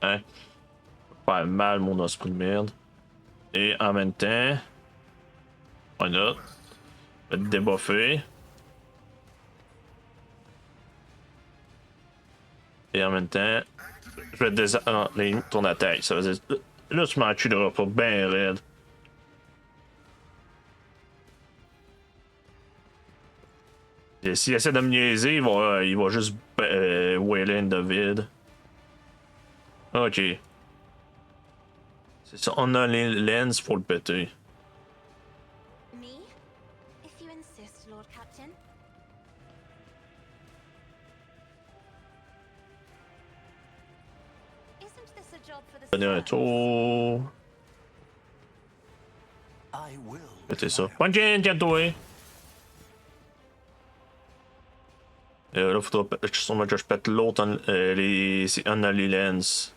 Hein? Faire mal mon esprit de merde. Et en même temps, on a le débuffer. Et en même temps, je vais désarmer ton attaque. Ça veut dire, là, tu m'en tueras pas bien raide. Et s'il essaie de me niaiser, il va juste wailer in the vide. Ok. C'est ça, on a les lens pour le péter. Me? If you insist, Lord Captain. Isn't this a job for the Donner un Spurs? tour. I will. Péter ça. Punch-in, tiens-toi. Là, faudra sûrement que je pète l'autre, c'est Unholy Lens.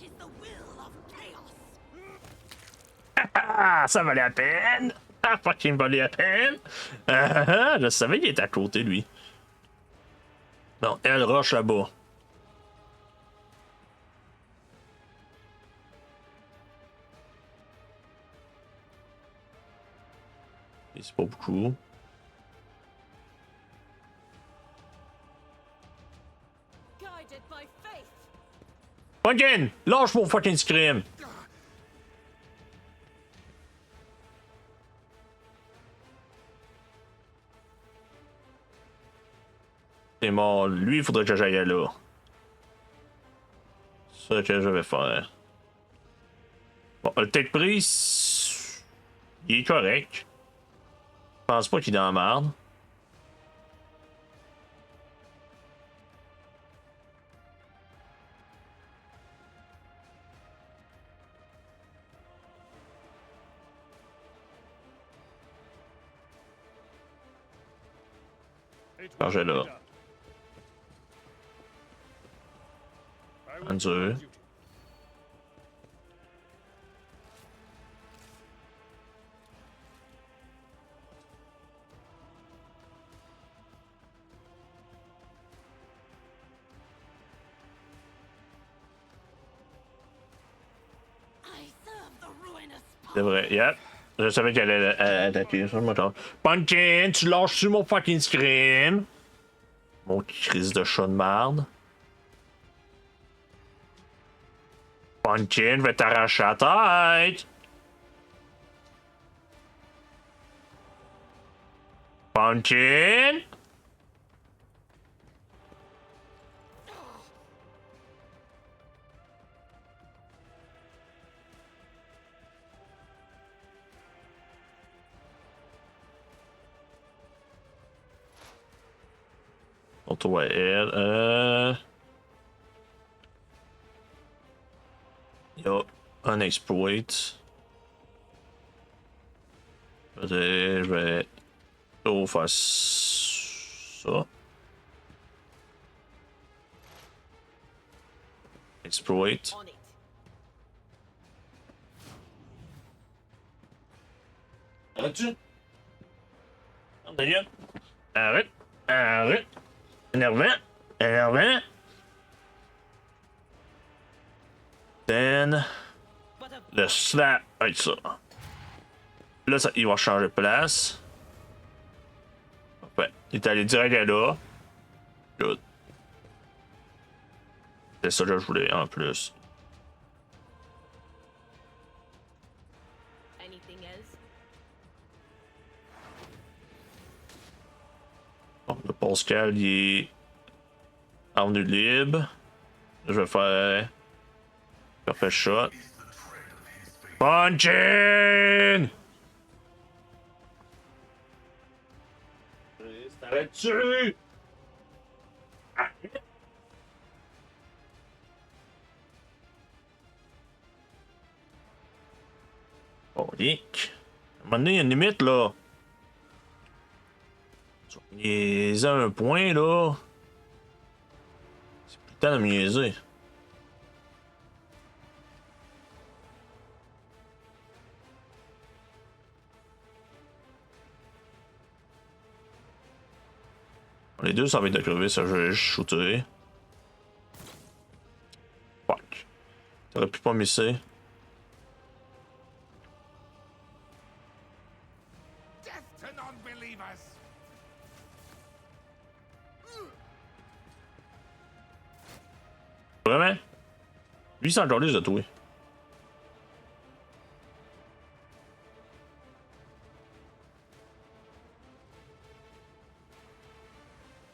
such is the will of chaos. Ah, ça valait la peine! Ah, fucking valait la peine! Je savais qu'il était à côté, lui. Bon, elle rush là-bas. Et c'est pas beaucoup. Guided by faith. Fucking! Lâche mon fucking scream! C'est mort. Lui, il faudrait que j'aille là. C'est ce que je vais faire. Bon, le tech prise, il est correct. Je pense pas qu'il est dans la merde. Chargez là. Un, deux. I serve the ruinous C'est vrai, yep. Je savais qu'elle allait attaquer ça, moi. Pumpkin, tu lâches-tu mon fucking scream? Mon crise de chat de marde. Pumpkin, je vais t'arracher la tête. Pumpkin? On trouve elle. Il y a un exploit. Je vais On va faire ça. Exploit. On it. Arrête-tu? Arrête! Arrête! Énervant! Énervant! Then, But a le slap avec ça. Là, ça, il va changer de place. Parfait. Il est allé direct à là. Good. C'est ça que je voulais en plus. anything else? Bon, le Pascal, il est revenu libre. Je vais faire. Parfait shot. Punching! T'arrêtes-tu? Oh, Nick. À un moment donné, il y a une limite, là. Tu vas me niaiser à un point, là. C'est plus le temps de me niaiser. Les deux, ça va être de crever, ça, je vais juste shooter. Fuck. T'aurais pu pas misser. Death to non-believers! Vraiment? 800 dollars de tuer.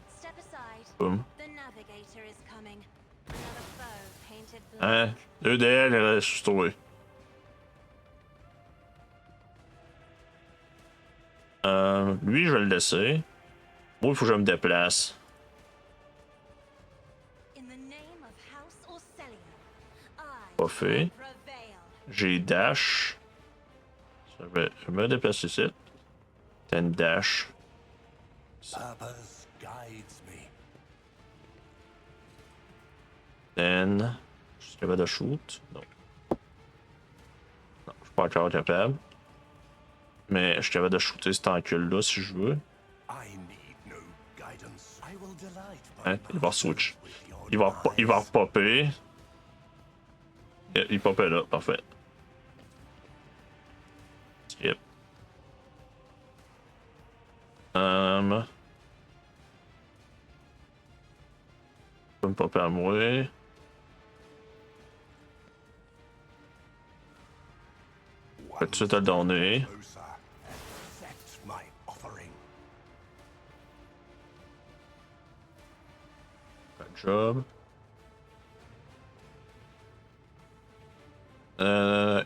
Step aside. Boum. The navigator is coming. Another foe painted black. Hein? 2 DL, il reste juste trouvé. Lui, je vais le laisser. Moi, il faut que je me déplace. In the name of House Orcellium, I Pas fait. prevail. J'ai dash. Je me déplace ici. T'as une dash. Purpose guides me. Then. Je suis capable de shoot. Non. Non, je suis pas encore capable. Mais je suis capable de shooter cet encul-là si je veux. I need no guidance. I will delight Hein? my Il va masters switch. with your Il va demise. popper. Il popait là, parfait. Skip. Je peux me popper à moi. Je vais tout de suite te le donner. Closer. Accept my offering. Good job.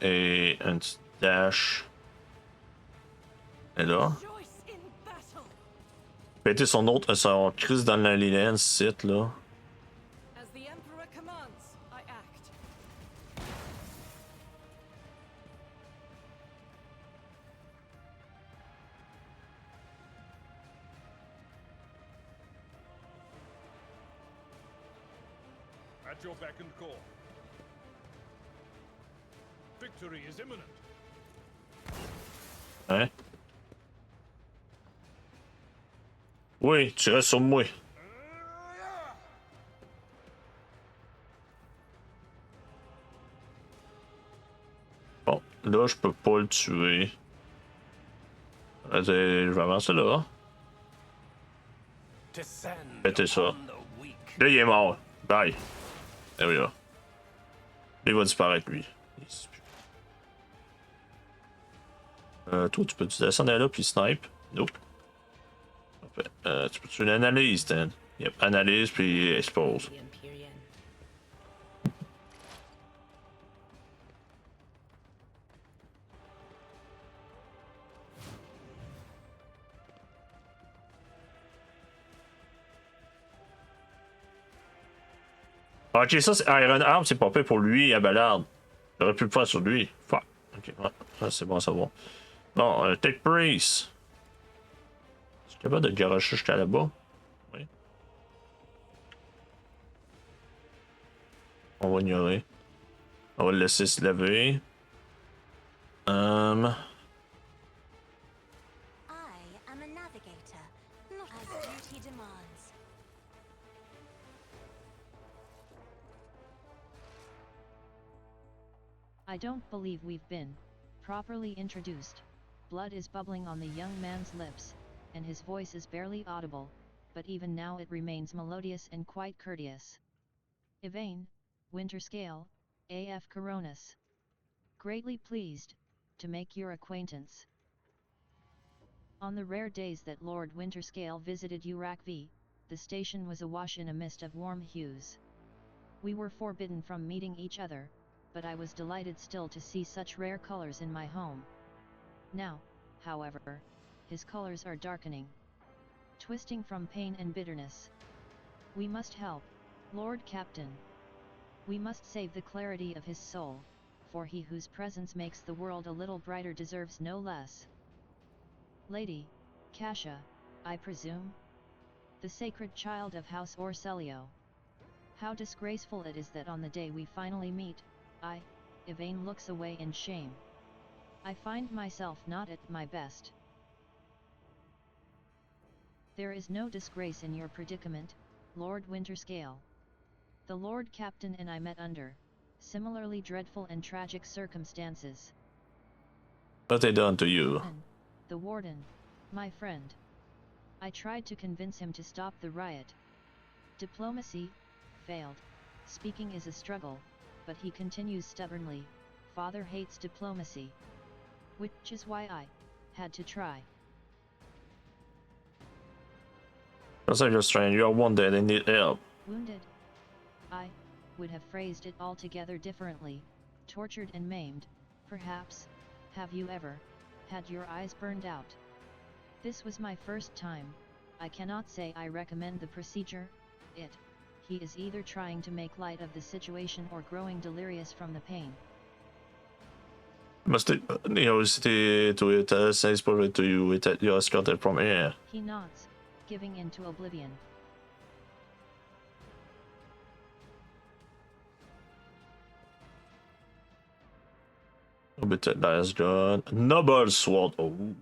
Et un petit dash. Et là. Joyce in battle. Péter son crise dans la ligne, site là. As the Emperor commands, I act. At your beck and call. Victory is imminent. Hein? Oui, tu restes sur moi. Bon, là, je peux pas le tuer. Je vais avancer là. Descend Péter ça. upon the weak. Là, il est mort. Bye. There we go. Il va disparaître, lui. Toi, tu peux-tu descendre là puis snipe? Nope. Parfait. Tu peux-tu l'analyse, Dan? Yep, analyse puis expose. The Empyrean. Ok, ça, c'est Iron Arm, c'est pas fait pour lui à Ballard. J'aurais pu le faire sur lui. Fuck. Ok, ouais. Ça, c'est bon à savoir. Bon, Tech Brace. Je suis capable de garocher jusqu'à là-bas? Oui. On va ignorer. On va le laisser se lever. I am a navigator, not as duty demands. I don't believe we've been properly introduced. Blood is bubbling on the young man's lips, and his voice is barely audible, but even now it remains melodious and quite courteous. Yvain, Winterscale, AF Coronis. Greatly pleased to make your acquaintance. On the rare days that Lord Winterscale visited Urakvi, the station was awash in a mist of warm hues. We were forbidden from meeting each other, but I was delighted still to see such rare colors in my home. Now, however, his colors are darkening, twisting from pain and bitterness. We must help, Lord Captain. We must save the clarity of his soul, for he whose presence makes the world a little brighter deserves no less. Lady, Kasha, I presume? The sacred child of House Orselio. How disgraceful it is that on the day we finally meet, Yvain looks away in shame. I find myself not at my best. There is no disgrace in your predicament, Lord Winterscale. The Lord Captain and I met under similarly dreadful and tragic circumstances. What they done to you? The warden, my friend. I tried to convince him to stop the riot. Diplomacy failed. Speaking is a struggle, but he continues stubbornly. Father hates diplomacy. Which is why I had to try. That's like you're strange. You're wounded and need help. Wounded? I would have phrased it altogether differently. Tortured and maimed, perhaps. Have you ever had your eyes burned out? This was my first time. I cannot say I recommend the procedure. He is either trying to make light of the situation or growing delirious from the pain. Måste ni tog ut sällskapet to you with that jag ska from here. He nods, giving in to oblivion. A bit last gun. Noble sword. Oh.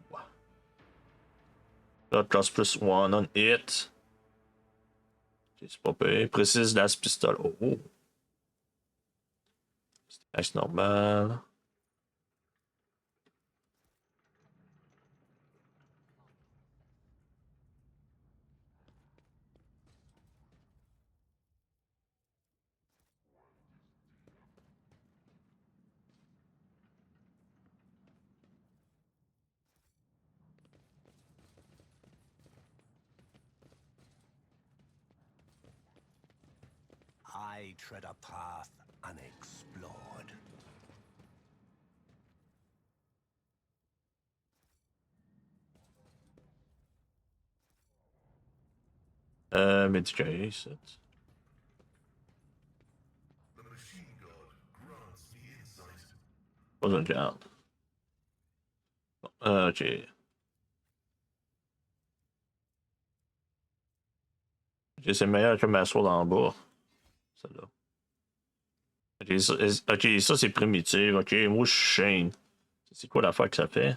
Got just +1 on it. C'est pas pire. Précise last pistol. Oh. C'est normal. I tread a path unexplored. Médicament, ça. The machine god grants the insight. Pas un garde. Ok. Ok, c'est meilleur que ma sword en bas. Celle-là. Ok, ça c'est primitif. Ok, moi je suis chaîne. C'est quoi l'affaire que ça fait?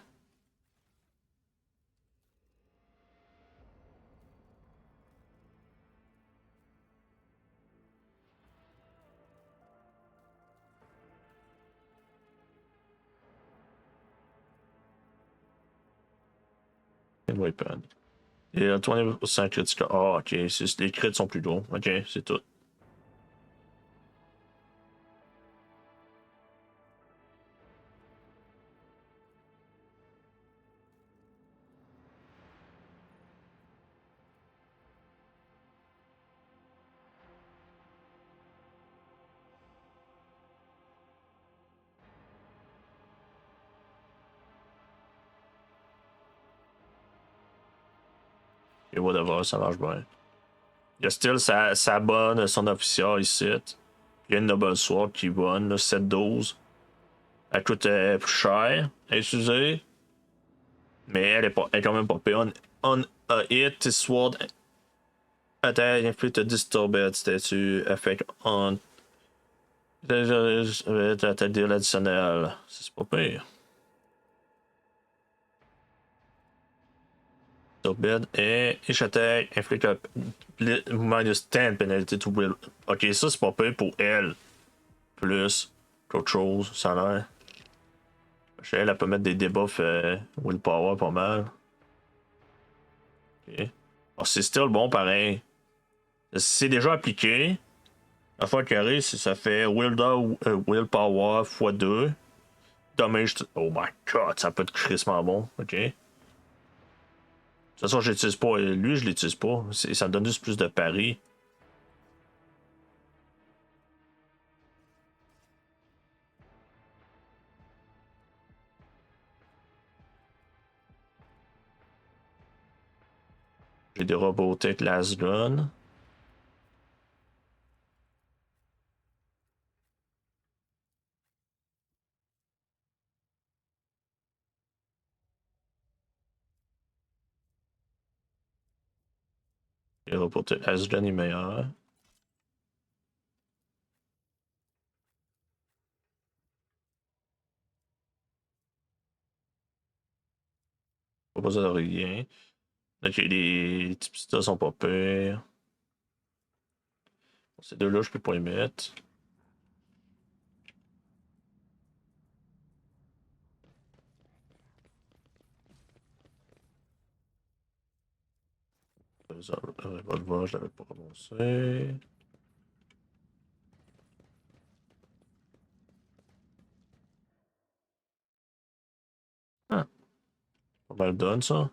Weapon. Et le 20% critical. Ah, ok. Les crits sont plus gros. Ok, c'est tout. Et whatever, ça marche bien. Il y a still sa bonne, son officiel ici. Il y a une Noble Sword qui est bonne, 7-12. Elle coûte plus cher à utiliser. Mais elle est quand même pas pire. hit, his sword attack inflict a disturbed statue effect on. Attaque de l'additionnel. C'est pas pire. Disturbed et each attack inflict a -10 penalty to will. Ok, ça c'est pas pire pour elle. Plus qu'autre chose, ça a l'air. Elle peut mettre des debuffs willpower pas mal. Ok. Oh, c'est still bon pareil. C'est déjà appliqué. La fois carré, ça fait willpower x2. Damage. Oh my god, ça peut être crissement bon. Ok. De toute façon, je l'utilise pas. Lui, je l'utilise pas. Ça me donne juste plus de paris. J'ai des robotiques last gun. Les robotiques last gun est meilleur. Pas besoin de rien. Ok, les petits pistons sont pas pires. Ces deux-là, je peux pas les mettre. Le revolver, je l'avais pas renoncé. Ah, pas mal donne ça.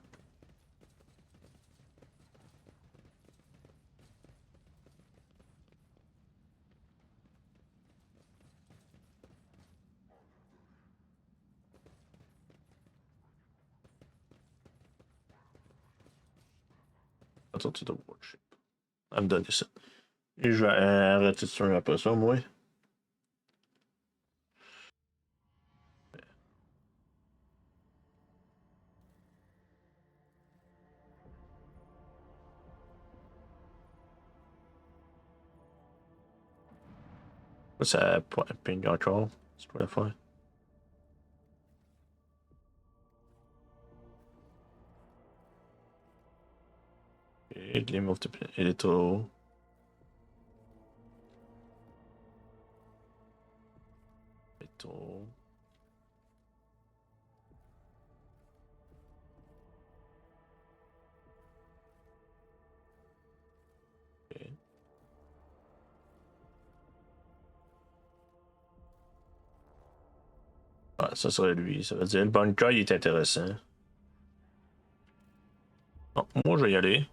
Attends, tu dois worship. Elle me donne ça. Et je vais arrêter de faire après ça, moi. Ça ping encore. C'est quoi la faire? Et Gleam of the Electro. Electro. Okay. Ah, ça serait lui. Ça veut dire le bunker il est intéressant. Bon, moi je vais y aller.